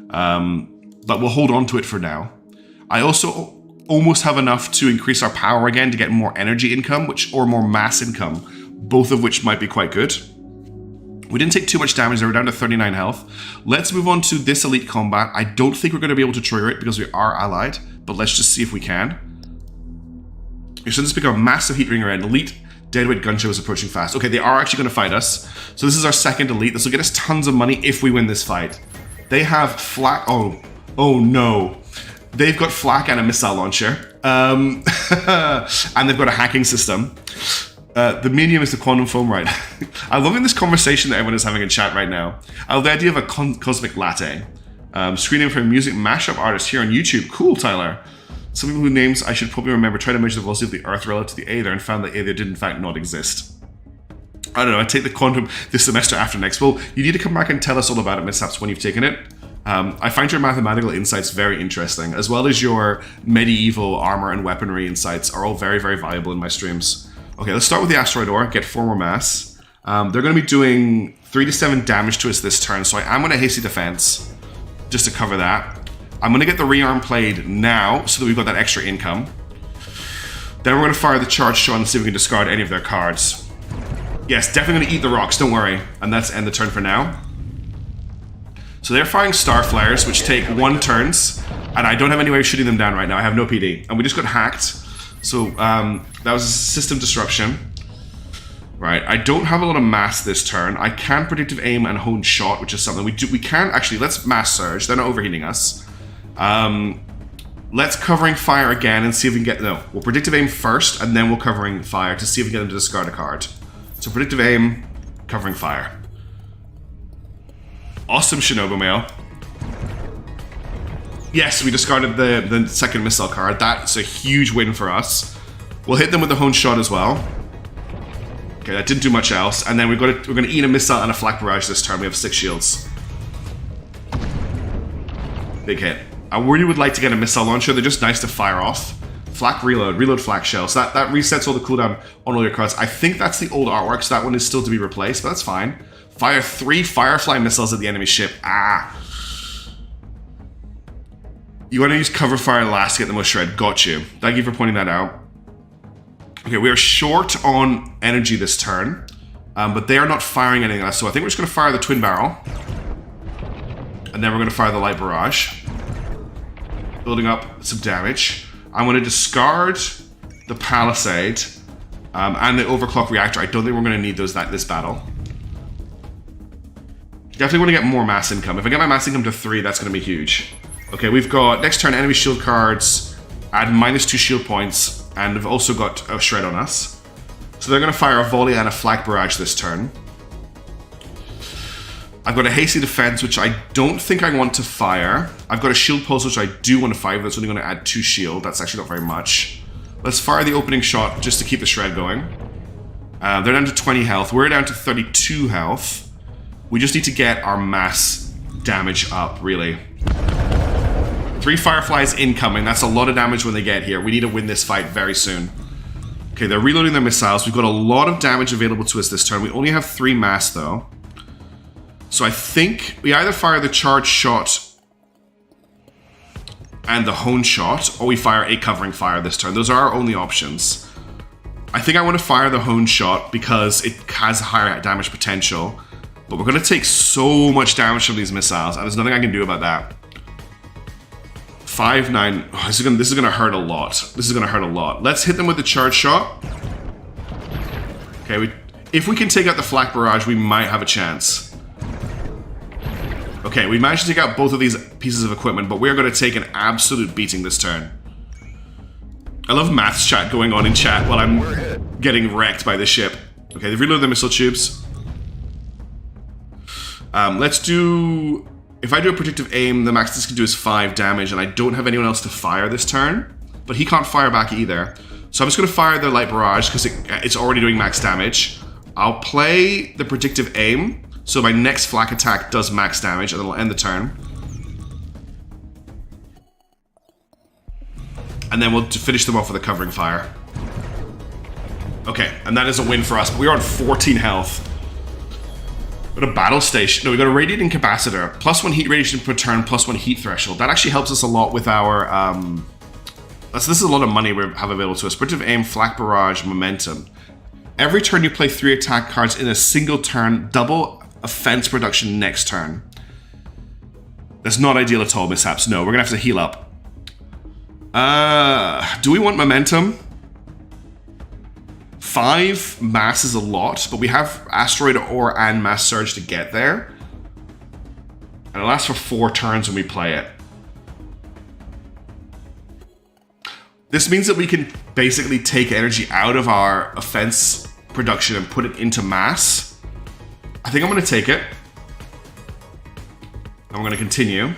But we'll hold on to it for now. I also almost have enough to increase our power again to get more energy income, or more mass income, both of which might be quite good. We didn't take too much damage, we're down to 39 health. Let's move on to this Elite Combat. I don't think we're going to be able to trigger it because we are allied, but let's just see if we can. You're starting to pick up a massive heat ring around. Elite Deadweight Gunship is approaching fast. Okay, they are actually going to fight us. So this is our second Elite. This will get us tons of money if we win this fight. They have flak... Oh no. They've got flak and a missile launcher. And they've got a hacking system. The medium is the quantum foam, right? I'm loving this conversation that everyone is having in chat right now. I love the idea of a cosmic latte. Screening for a music mashup artist here on YouTube. Cool, Tyler. Some people whose names I should probably remember tried to measure the velocity of the Earth relative to the Aether and found that Aether did in fact not exist. I don't know, I take the quantum this semester after next. Well, you need to come back and tell us all about it, Mishaps, when you've taken it. I find your mathematical insights very interesting, as well as your medieval armor and weaponry insights are all very, very valuable in my streams. Okay, let's start with the asteroid ore, get 4 more mass. They're going to be doing 3 to 7 damage to us this turn, so I am going to hasty defense, just to cover that. I'm going to get the rearm played now, so that we've got that extra income. Then we're going to fire the charge shot and see if we can discard any of their cards. Yes, definitely going to eat the rocks, don't worry. And that's end the turn for now. So they're firing star flares, which take 1 turns, and I don't have any way of shooting them down right now. I have no PD, and we just got hacked. So that was a system disruption. Right, I don't have a lot of mass this turn. I can predictive aim and hone shot, which is something we do. We can actually, let's mass surge. They're not overheating us. Let's covering fire again and see if we can get, no, we'll predictive aim first, and then we'll covering fire to see if we can get them to discard a card. So predictive aim, covering fire. Awesome Shinobu Mail. Yes, we discarded the second missile card. That's a huge win for us. We'll hit them with the hone shot as well. Okay, that didn't do much else. And then we're going to eat a missile and a flak barrage this turn. We have 6 shields. Big hit. I really would like to get a missile launcher. They're just nice to fire off. Flak reload flak shell. So that resets all the cooldown on all your cards. I think that's the old artwork, so that one is still to be replaced, but that's fine. Fire 3 Firefly missiles at the enemy ship. Ah. You want to use cover fire last to get the most shred. Got you. Thank you for pointing that out. Okay, we are short on energy this turn, but they are not firing anything else. So I think we're just going to fire the twin barrel. And then we're going to fire the light barrage. Building up some damage. I'm going to discard the palisade and the overclock reactor. I don't think we're going to need those this battle. Definitely want to get more mass income. If I get my mass income to 3, that's going to be huge. Okay, we've got next turn enemy shield cards, add -2 shield points, and we've also got a shred on us. So they're going to fire a volley and a flak barrage this turn. I've got a hasty defense, which I don't think I want to fire. I've got a shield pulse, which I do want to fire, but that's only going to add 2 shield. That's actually not very much. Let's fire the opening shot just to keep the shred going. They're down to 20 health. We're down to 32 health. We just need to get our mass damage up, really. 3 Fireflies incoming. That's a lot of damage when they get here. We need to win this fight very soon. Okay, they're reloading their missiles. We've got a lot of damage available to us this turn. We only have 3 mass, though. So I think we either fire the charge shot and the hone shot, or we fire a covering fire this turn. Those are our only options. I think I want to fire the hone shot because it has higher damage potential. But we're going to take so much damage from these missiles, and there's nothing I can do about that. 5-9. Oh, this is going to hurt a lot. This is going to hurt a lot. Let's hit them with the charge shot. Okay, if we can take out the flak barrage, we might have a chance. Okay, we managed to take out both of these pieces of equipment, but we're going to take an absolute beating this turn. I love maths chat going on in chat while I'm getting wrecked by this ship. Okay, they've reloaded the missile tubes. Let's do... If I do a predictive aim, the max this can do is 5 damage, and I don't have anyone else to fire this turn. But he can't fire back either. So I'm just going to fire the light barrage, because it's already doing max damage. I'll play the predictive aim, so my next flak attack does max damage, and then it'll end the turn. And then we'll finish them off with a covering fire. Okay, and that is a win for us, but we're on 14 health. Got a battle station. No, we got a radiating capacitor. +1 heat radiation per turn, +1 heat threshold. That actually helps us a lot with our... this is a lot of money we have available to us. Predictive aim, flak barrage, momentum. Every turn you play 3 attack cards in a single turn, double offense production next turn. That's not ideal at all, Mishaps. No, we're going to have to heal up. Do we want momentum? 5 mass is a lot, but we have asteroid ore and mass surge to get there. And it lasts for 4 turns when we play it. This means that we can basically take energy out of our offense production and put it into mass. I think I'm going to take it. I'm going to continue.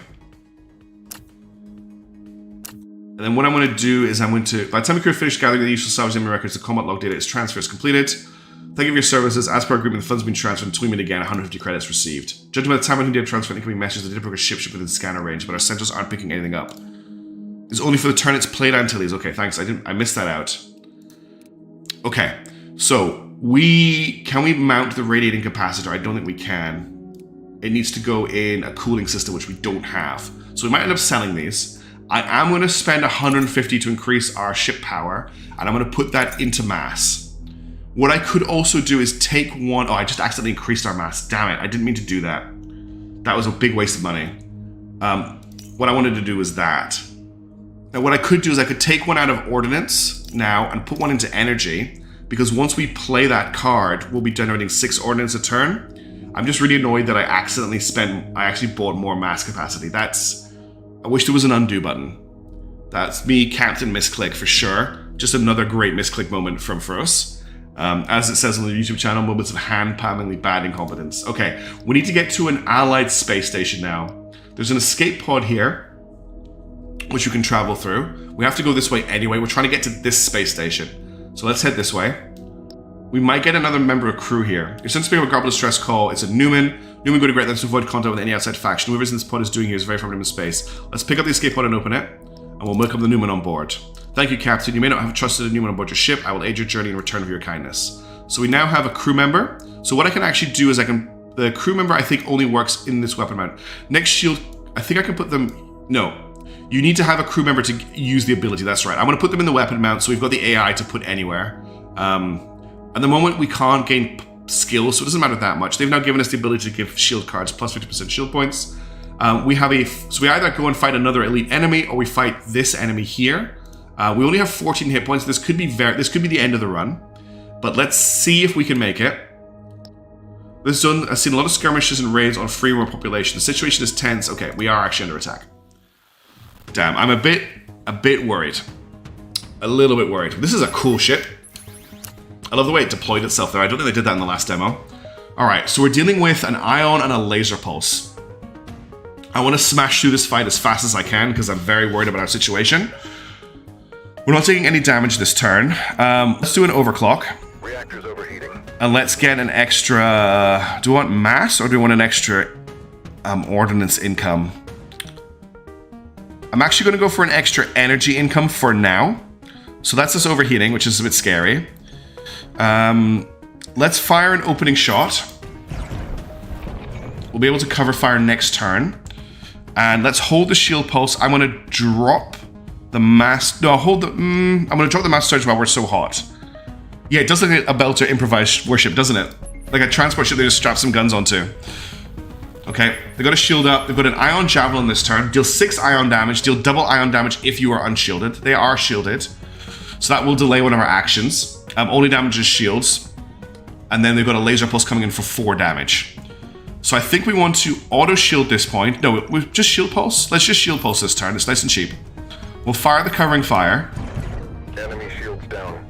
And then what I'm going to do is I'm going to, by the time we could finish gathering the useful salvage enemy records, the combat log data is transfer is completed. Thank Thank you for your services. As per agreement, the funds have been transferred until we meet again. 150 credits received. Judging by the time I did transfer incoming messages, the data broker ship within scanner range, but our sensors aren't picking anything up. It's only for the turn it's played Antilles. Okay, thanks. I missed that out. Okay, so can we mount the radiating capacitor? I don't think we can. It needs to go in a cooling system, which we don't have. So we might end up selling these. I am going to spend 150 to increase our ship power, and I'm going to put that into mass. What I could also do is take one... Oh, I just accidentally increased our mass. Damn it, I didn't mean to do that. That was a big waste of money. What I wanted to do was that. Now, what I could do is I could take one out of ordnance now and put one into energy, because once we play that card, we'll be generating 6 ordnance a turn. I'm just really annoyed that I actually bought more mass capacity. I wish there was an undo button. That's me, Captain Misclick, for sure. Just another great misclick moment from us. As it says on the YouTube channel, moments of hand-palmingly bad incompetence. Okay, we need to get to an allied space station now. There's an escape pod here, which you can travel through. We have to go this way anyway. We're trying to get to this space station. So let's head this way. We might get another member of crew here. You're sent to speak of a garbled stress call. It's a Newman. Newman go to great lengths to avoid contact with any outside faction. Whoever this pod is doing here is very familiar in space. Let's pick up the escape pod and open it, and we'll welcome the Newman on board. Thank you, Captain. You may not have trusted a Newman on board your ship. I will aid your journey in return for your kindness. So we now have a crew member. So what I can actually do is the crew member I think only works in this weapon mount. Next shield, I think I can put them, no. You need to have a crew member to use the ability, that's right. I'm gonna put them in the weapon mount, so we've got the AI to put anywhere. At the moment, we can't gain skills, so it doesn't matter that much. They've now given us the ability to give shield cards plus 50% shield points. So we either go and fight another elite enemy, or we fight this enemy here. We only have 14 hit points. This could be the end of the run, but let's see if we can make it. This zone has seen a lot of skirmishes and raids on free roam population. The situation is tense. Okay, we are actually under attack. Damn, I'm a bit worried. A little bit worried. This is a cool ship. I love the way it deployed itself there. I don't think they did that in the last demo. Alright, so we're dealing with an ion and a laser pulse. I want to smash through this fight as fast as I can because I'm very worried about our situation. We're not taking any damage this turn. Let's do an overclock. Reactors overheating. And let's get an extra... Do we want mass or do we want an extra ordnance income? I'm actually going to go for an extra energy income for now. So that's us overheating, which is a bit scary. Let's fire an opening shot. We'll be able to cover fire next turn. And let's hold the shield pulse. I'm going to drop the mass... No, hold the... I'm going to drop the mass surge while we're so hot. Yeah, it does look like a Belter improvised warship, doesn't it? Like a transport ship they just strap some guns onto. Okay, they've got a shield up. They've got an ion javelin this turn. Deal 6 ion damage. Deal double ion damage if you are unshielded. They are shielded. So that will delay one of our actions. Only damages shields. And then they've got a laser pulse coming in for 4 damage. So I think we want to auto-shield this point. No, we'll just shield pulse. Let's just shield pulse this turn. It's nice and cheap. We'll fire the covering fire. Enemy shields down.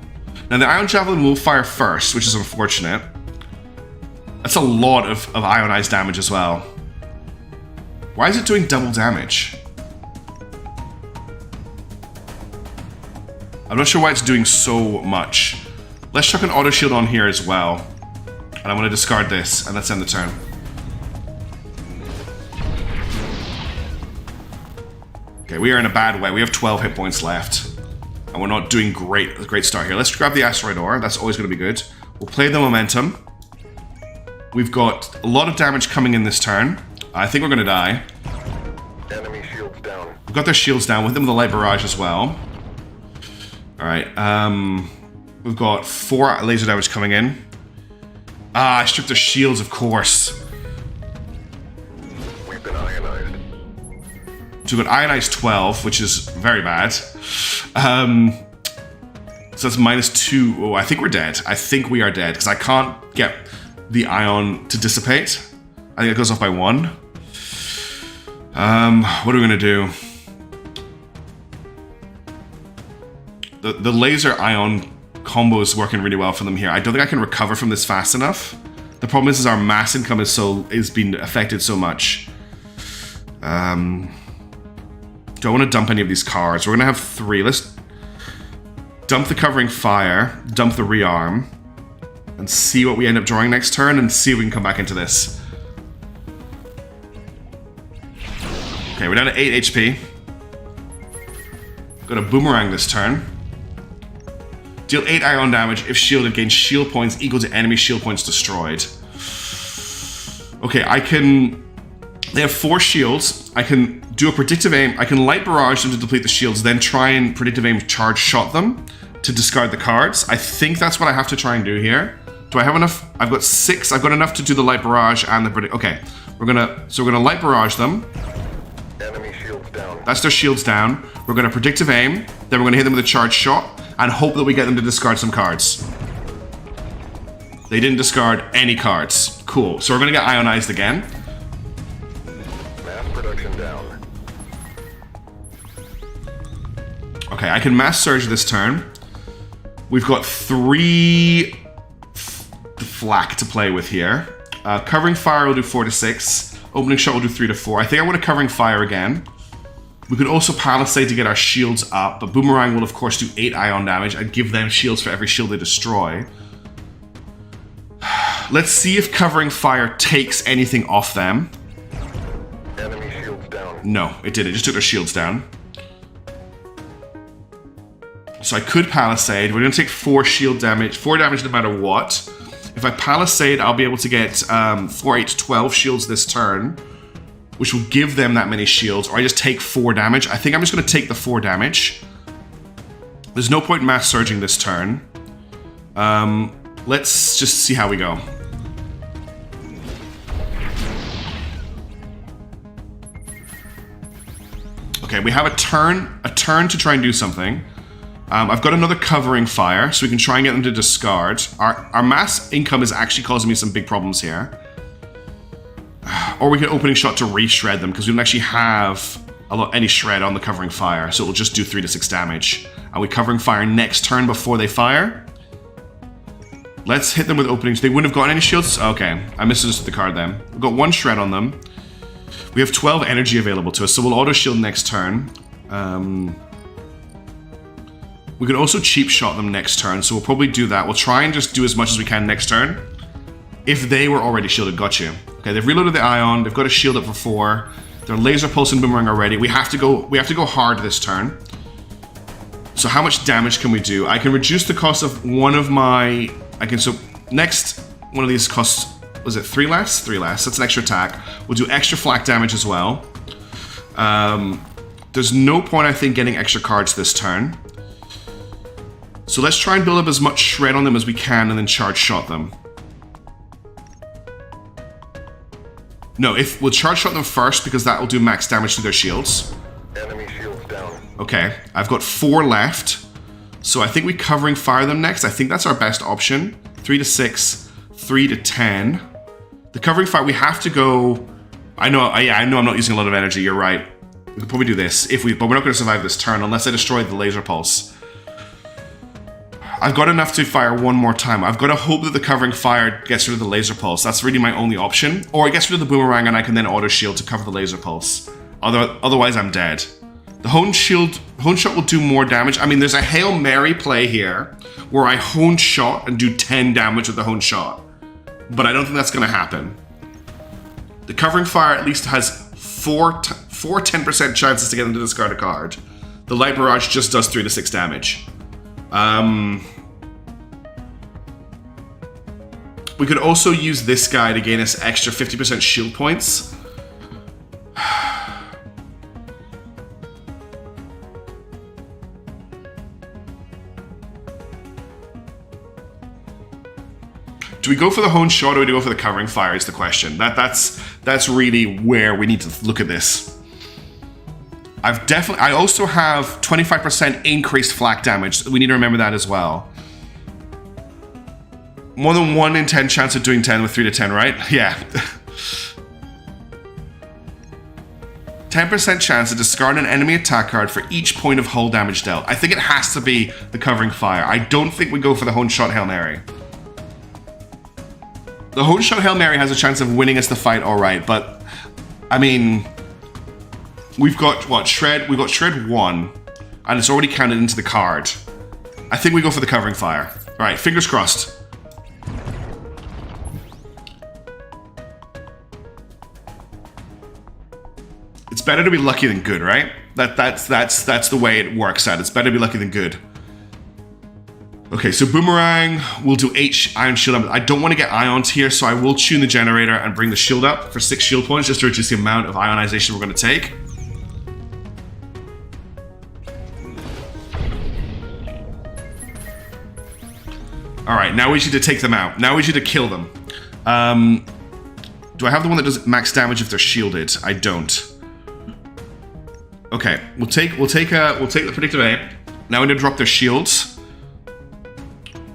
Now the ion javelin will fire first, which is unfortunate. That's a lot of ionized damage as well. Why is it doing double damage? I'm not sure why it's doing so much. Let's chuck an auto shield on here as well. And I'm going to discard this, and let's end the turn. Okay, we are in a bad way. We have 12 hit points left. And we're not doing great. A great start here. Let's grab the asteroid ore. That's always going to be good. We'll play the momentum. We've got a lot of damage coming in this turn. I think we're going to die. Enemy shields down. We've got their shields down with them, the light barrage as well. Alright, we've got 4 laser damage coming in. I stripped their shields, of course. We've been ionized. So we've got ionized 12, which is very bad. So that's -2. Oh, I think we're dead. I think we are dead, because I can't get the ion to dissipate. I think it goes off by 1. What are we going to do? The laser ion combo is working really well for them here. I don't think I can recover from this fast enough. The problem is our mass income is being affected so much. Do I want to dump any of these cards? We're going to have 3. Let's dump the covering fire, dump the rearm, and see what we end up drawing next turn and see if we can come back into this. Okay, we're down to 8 HP. Got a boomerang this turn. Deal 8 ion damage if shielded, gain shield points equal to enemy shield points destroyed. Okay, I can... They have 4 shields. I can do a predictive aim. I can light barrage them to deplete the shields, then try and predictive aim charge shot them to discard the cards. I think that's what I have to try and do here. Do I have enough? I've got 6. I've got enough to do the light barrage and the predict. Okay, we're gonna light barrage them. Enemy shields down. That's their shields down. We're gonna predictive aim. Then we're gonna hit them with a charge shot and hope that we get them to discard some cards. They didn't discard any cards. Cool. So we're gonna get ionized again. Mass production down. Okay, I can mass surge this turn. We've got 3 flak to play with here. Covering fire will do 4 to 6. Opening shot will do 3 to 4. I think I want to covering fire again. We could also palisade to get our shields up, but boomerang will of course do 8 ion damage and give them shields for every shield they destroy. Let's see if covering fire takes anything off them. Enemy shields down. No, it did. It just took their shields down. So I could palisade. We're going to take 4 shield damage. 4 damage no matter what. If I palisade, I'll be able to get 4, 8, 12 shields this turn, which will give them that many shields. Or I just take 4 damage. I think I'm just going to take the 4 damage. There's no point in mass surging this turn. Let's just see how we go. Okay, we have a turn to try and do something. I've got another covering fire, so we can try and get them to discard. Our mass income is actually causing me some big problems here. Or we can opening shot to re-shred them, because we don't actually have any shred on the covering fire, so it'll just do 3 to 6 damage. And we covering fire next turn before they fire. Let's hit them with openings. They wouldn't have gotten any shields? Okay, I misunderstood the card then. We've got 1 shred on them. We have 12 energy available to us, so we'll auto shield next turn. We could also cheap shot them next turn, so we'll probably do that. We'll try and just do as much as we can next turn. If they were already shielded, got you. Okay, they've reloaded the ion. They've got a shield up for 4. They're laser pulse and boomerang already. We have to go hard this turn. So how much damage can we do? I can reduce the cost of one of my. So next one of these costs. Was it 3 less? 3 less. That's an extra attack. We'll do extra flak damage as well. There's no point, I think, getting extra cards this turn. So let's try and build up as much shred on them as we can and then charge shot them. No, we'll charge shot them first because that will do max damage to their shields. Enemy shields down. Okay, I've got 4 left. So I think we covering fire them next. I think that's our best option. 3 to 6, 3 to 10. The covering fire, we have to go... I know I'm not using a lot of energy, you're right. We could probably do this, but we're not going to survive this turn unless I destroy the laser pulse. I've got enough to fire 1 more time. I've got to hope that the covering fire gets rid of the laser pulse. That's really my only option. Or it gets rid of the boomerang and I can then auto shield to cover the laser pulse. Otherwise, I'm dead. The Hone Shot will do more damage. I mean, there's a Hail Mary play here where I Hone Shot and do 10 damage with the Hone Shot. But I don't think that's going to happen. The covering fire at least has 4 10% chances to get them to discard a card. The light barrage just does 3 to 6 damage. We could also use this guy to gain us extra 50% shield points. Do we go for the Hone Shot or do we go for the covering fire is the question. That's really where we need to look at this. I also have 25% increased flak damage. We need to remember that as well. More than 1 in 10 chance of doing 10 with 3 to 10, right? Yeah. 10% chance to discard an enemy attack card for each point of hull damage dealt. I think it has to be the covering fire. I don't think we go for the Hone Shot Hail Mary. The Hone Shot Hail Mary has a chance of winning us the fight, alright, but I mean, we've got what? Shred? We've got Shred 1, and it's already counted into the card. I think we go for the covering fire. Alright, fingers crossed. better to be lucky than good, right? That's the way it works out. It's better to be lucky than good. Okay, so Boomerang will do 8 ion shield. I don't want to get ions here, so I will tune the generator and bring the shield up for 6 shield points just to reduce the amount of ionization we're going to take. Alright, now we need to take them out. Now we need to kill them. Do I have the one that does max damage if they're shielded? I don't. Okay, we'll take the predictive A. Now we need to drop their shields.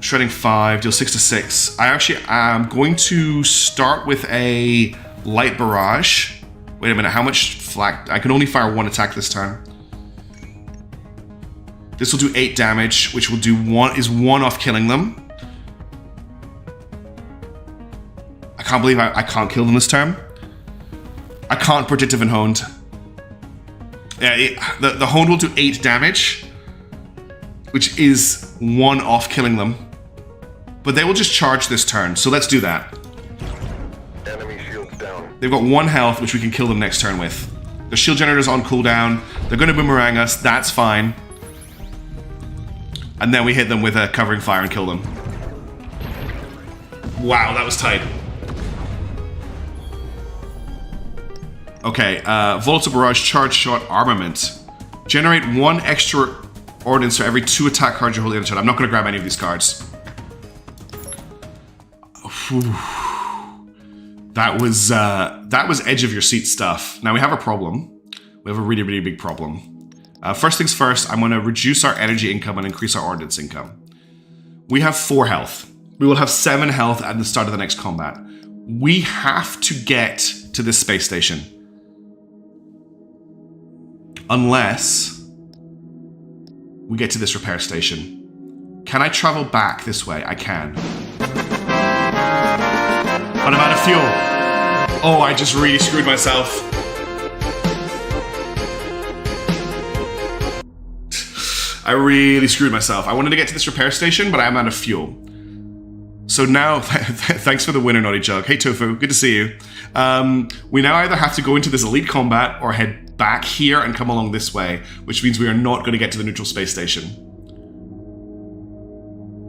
Shredding 5, deal 6 to 6. I actually am going to start with a light barrage. Wait a minute, how much flak? I can only fire 1 attack this time. This will do 8 damage, which will do 1 off killing them. I can't believe I can't kill them this time. I can't predictive and honed. Yeah, the honed will do 8 damage, which is 1 off killing them. But they will just charge this turn, so let's do that. Enemy shields down. They've got 1 health, which we can kill them next turn with. The shield generator's on cooldown. They're going to boomerang us, that's fine. And then we hit them with a covering fire and kill them. Wow, that was tight. Okay, volatile barrage, charge shot, armament. Generate 1 extra ordnance for every 2 attack cards you're holding on the turn. I'm not going to grab any of these cards. Whew. That was edge of your seat stuff. Now we have a problem. We have a really, really big problem. First things first, I'm going to reduce our energy income and increase our ordnance income. We have 4 health. We will have 7 health at the start of the next combat. We have to get to this space station. Unless we get to this repair station. Can I travel back this way? I can. But I'm out of fuel. Oh, I just really screwed myself. I really screwed myself. I wanted to get to this repair station, but I'm out of fuel. So now, thanks for the winner, Naughty Jug. Hey, Tofu, good to see you. We now either have to go into this elite combat or head back here and come along this way, which means we are not going to get to the neutral space station.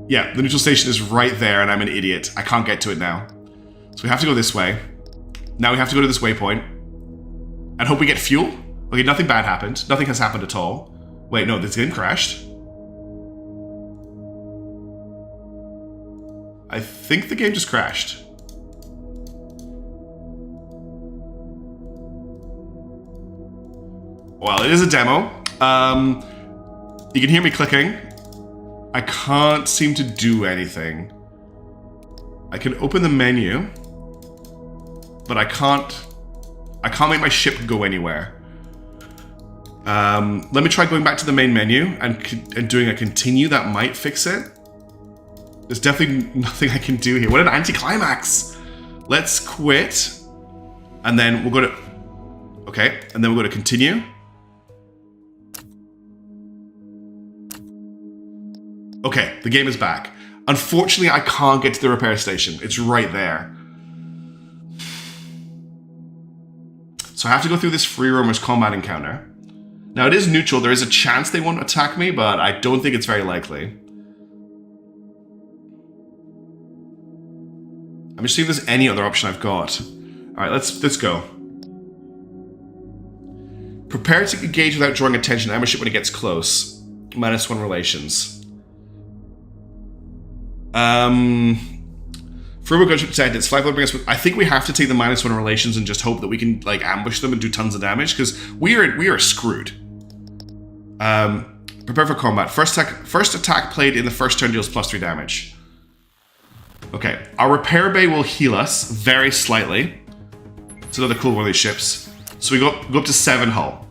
Yeah, the neutral station is right there, and I'm an idiot. I can't get to it now. So we have to go this way. Now we have to go to this waypoint. And hope we get fuel. Okay, nothing bad happened. Nothing has happened at all. Wait, no, this game crashed. I think the game just crashed. Well, it is a demo. You can hear me clicking. I can't seem to do anything. I can open the menu, but I can't make my ship go anywhere. Let me try going back to the main menu and doing a continue. That might fix it. There's definitely nothing I can do here. What an anticlimax! Let's quit, and then we'll go to... Okay, and then we'll go to continue. Okay, the game is back. Unfortunately, I can't get to the repair station. It's right there. So I have to go through this free roamers combat encounter. Now, it is neutral. There is a chance they won't attack me, but I don't think it's very likely. I'm just seeing if there's any other option I've got. Alright, let's go. Prepare to engage without drawing attention. Ambush it when it gets close. -1 relations. Furbo Gunship said it's 5 bring us. I think we have to take the -1 relations and just hope that we can like ambush them and do tons of damage because we are screwed. Prepare for combat. First attack played in the first turn deals +3 damage. Okay, our repair bay will heal us very slightly. It's another cool one of these ships. So we go up to 7 hull.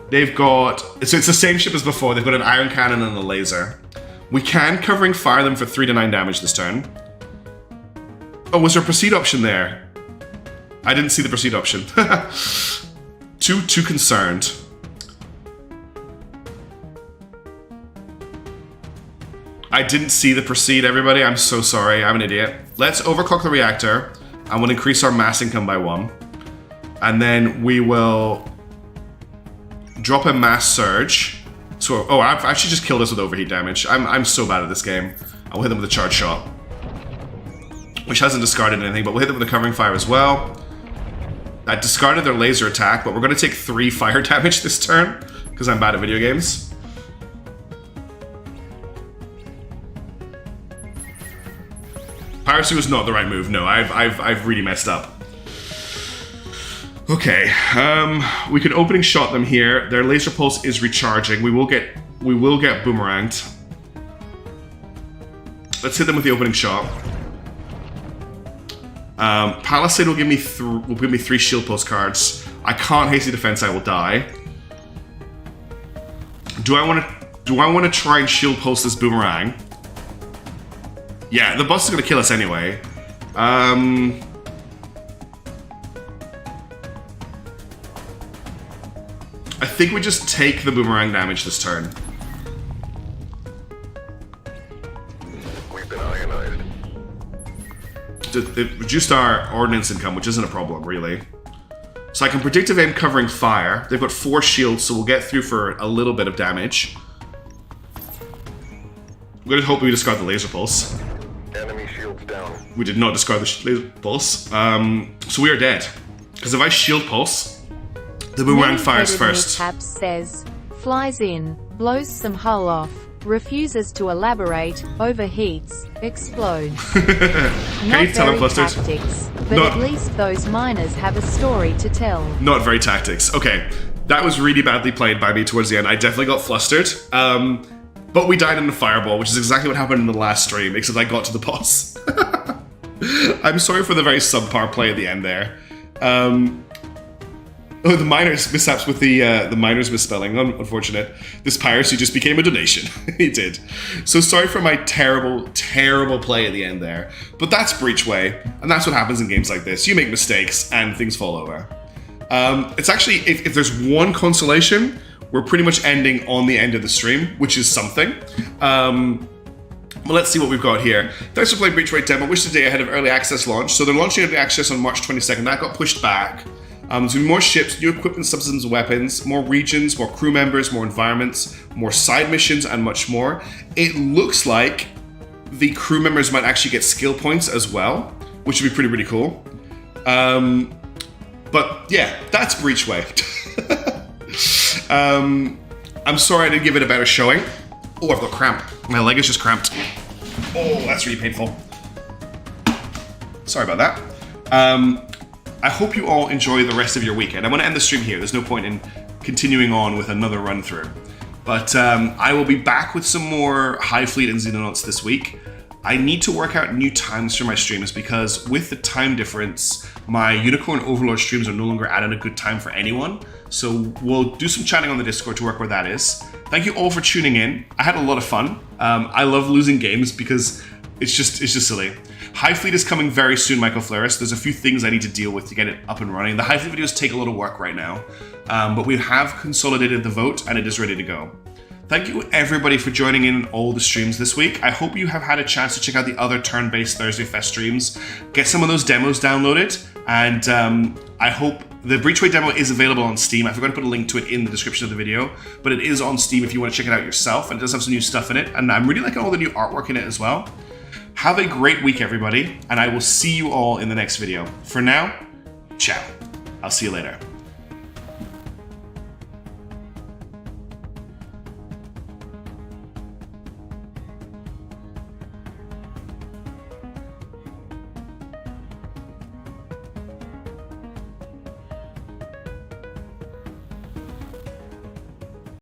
They've got... So it's the same ship as before. They've got an iron cannon and a laser. We can covering fire them for 3 to 9 damage this turn. Oh, was there a proceed option there? I didn't see the proceed option. Too concerned. I didn't see the proceed, everybody. I'm so sorry. I'm an idiot. Let's overclock the reactor. and we'll increase our mass income by 1. And then we will drop a mass surge. So, oh, I've actually just killed us with overheat damage. I'm so bad at this game. I will hit them with a charge shot, which hasn't discarded anything, but we'll hit them with a covering fire as well. That discarded their laser attack, but we're going to take 3 fire damage this turn because I'm bad at video games. Piracy was not the right move. No, I've really messed up. Okay, we could opening shot them here. Their laser pulse is recharging. We will get boomeranged. Let's hit them with the opening shot. Palisade will give me 3 shield post cards. I can't hasty defense. I will die. Do I want to try and shield post this boomerang? Yeah, the boss is gonna kill us anyway. I think we just take the boomerang damage this turn. We've been ionized. It reduced our ordnance income, which isn't a problem, really. So I can predictive aim covering fire. They've got 4 shields, so we'll get through for a little bit of damage. We're gonna hope we discard the laser pulse. Enemy shields down. We did not discard the laser pulse. So we are dead. Because if I shield pulse, the boomerang fires first. Taps says, flies in, blows some hull off, refuses to elaborate, overheats, explodes. Not very tactics, but at least those miners have a story to tell. Not very tactics. Okay, that was really badly played by me towards the end. I definitely got flustered. But we died in a fireball, which is exactly what happened in the last stream, except I got to the boss. I'm sorry for the very subpar play at the end there. Oh, the miners mishaps with the miners misspelling. Unfortunate. This piracy just became a donation. It did. So sorry for my terrible, terrible play at the end there. But that's Breachway, and that's what happens in games like this. You make mistakes, and things fall over. It's actually, if there's one consolation, we're pretty much ending on the end of the stream, which is something. Well, let's see what we've got here. Thanks for playing Breachway demo. Wish the day ahead of early access launch. So they're launching early access on March 22nd. That got pushed back. There's gonna be more ships, new equipment, subsystems, and weapons, more regions, more crew members, more environments, more side missions, and much more. It looks like the crew members might actually get skill points as well, which would be pretty, pretty cool. But yeah, that's Breachway. I'm sorry I didn't give it a better showing. Oh, I've got cramp. My leg is just cramped. Oh, that's really painful. Sorry about that. I hope you all enjoy the rest of your weekend. I'm going to end the stream here. There's no point in continuing on with another run through. But I will be back with some more High Fleet and Xenonauts this week. I need to work out new times for my streams because with the time difference, my Unicorn Overlord streams are no longer at a good time for anyone. So we'll do some chatting on the Discord to work where that is. Thank you all for tuning in. I had a lot of fun. I love losing games because it's just silly. High Fleet is coming very soon, Michael Flores. There's a few things I need to deal with to get it up and running. The High Fleet videos take a lot of work right now, but we have consolidated the vote and it is ready to go. Thank you everybody for joining in all the streams this week. I hope you have had a chance to check out the other turn-based Thursday Fest streams, get some of those demos downloaded, and I hope the Breachway demo is available on Steam. I forgot to put a link to it in the description of the video, but it is on Steam if you want to check it out yourself, and it does have some new stuff in it, and I'm really liking all the new artwork in it as well. Have a great week, everybody, and I will see you all in the next video. For now, ciao. I'll see you later.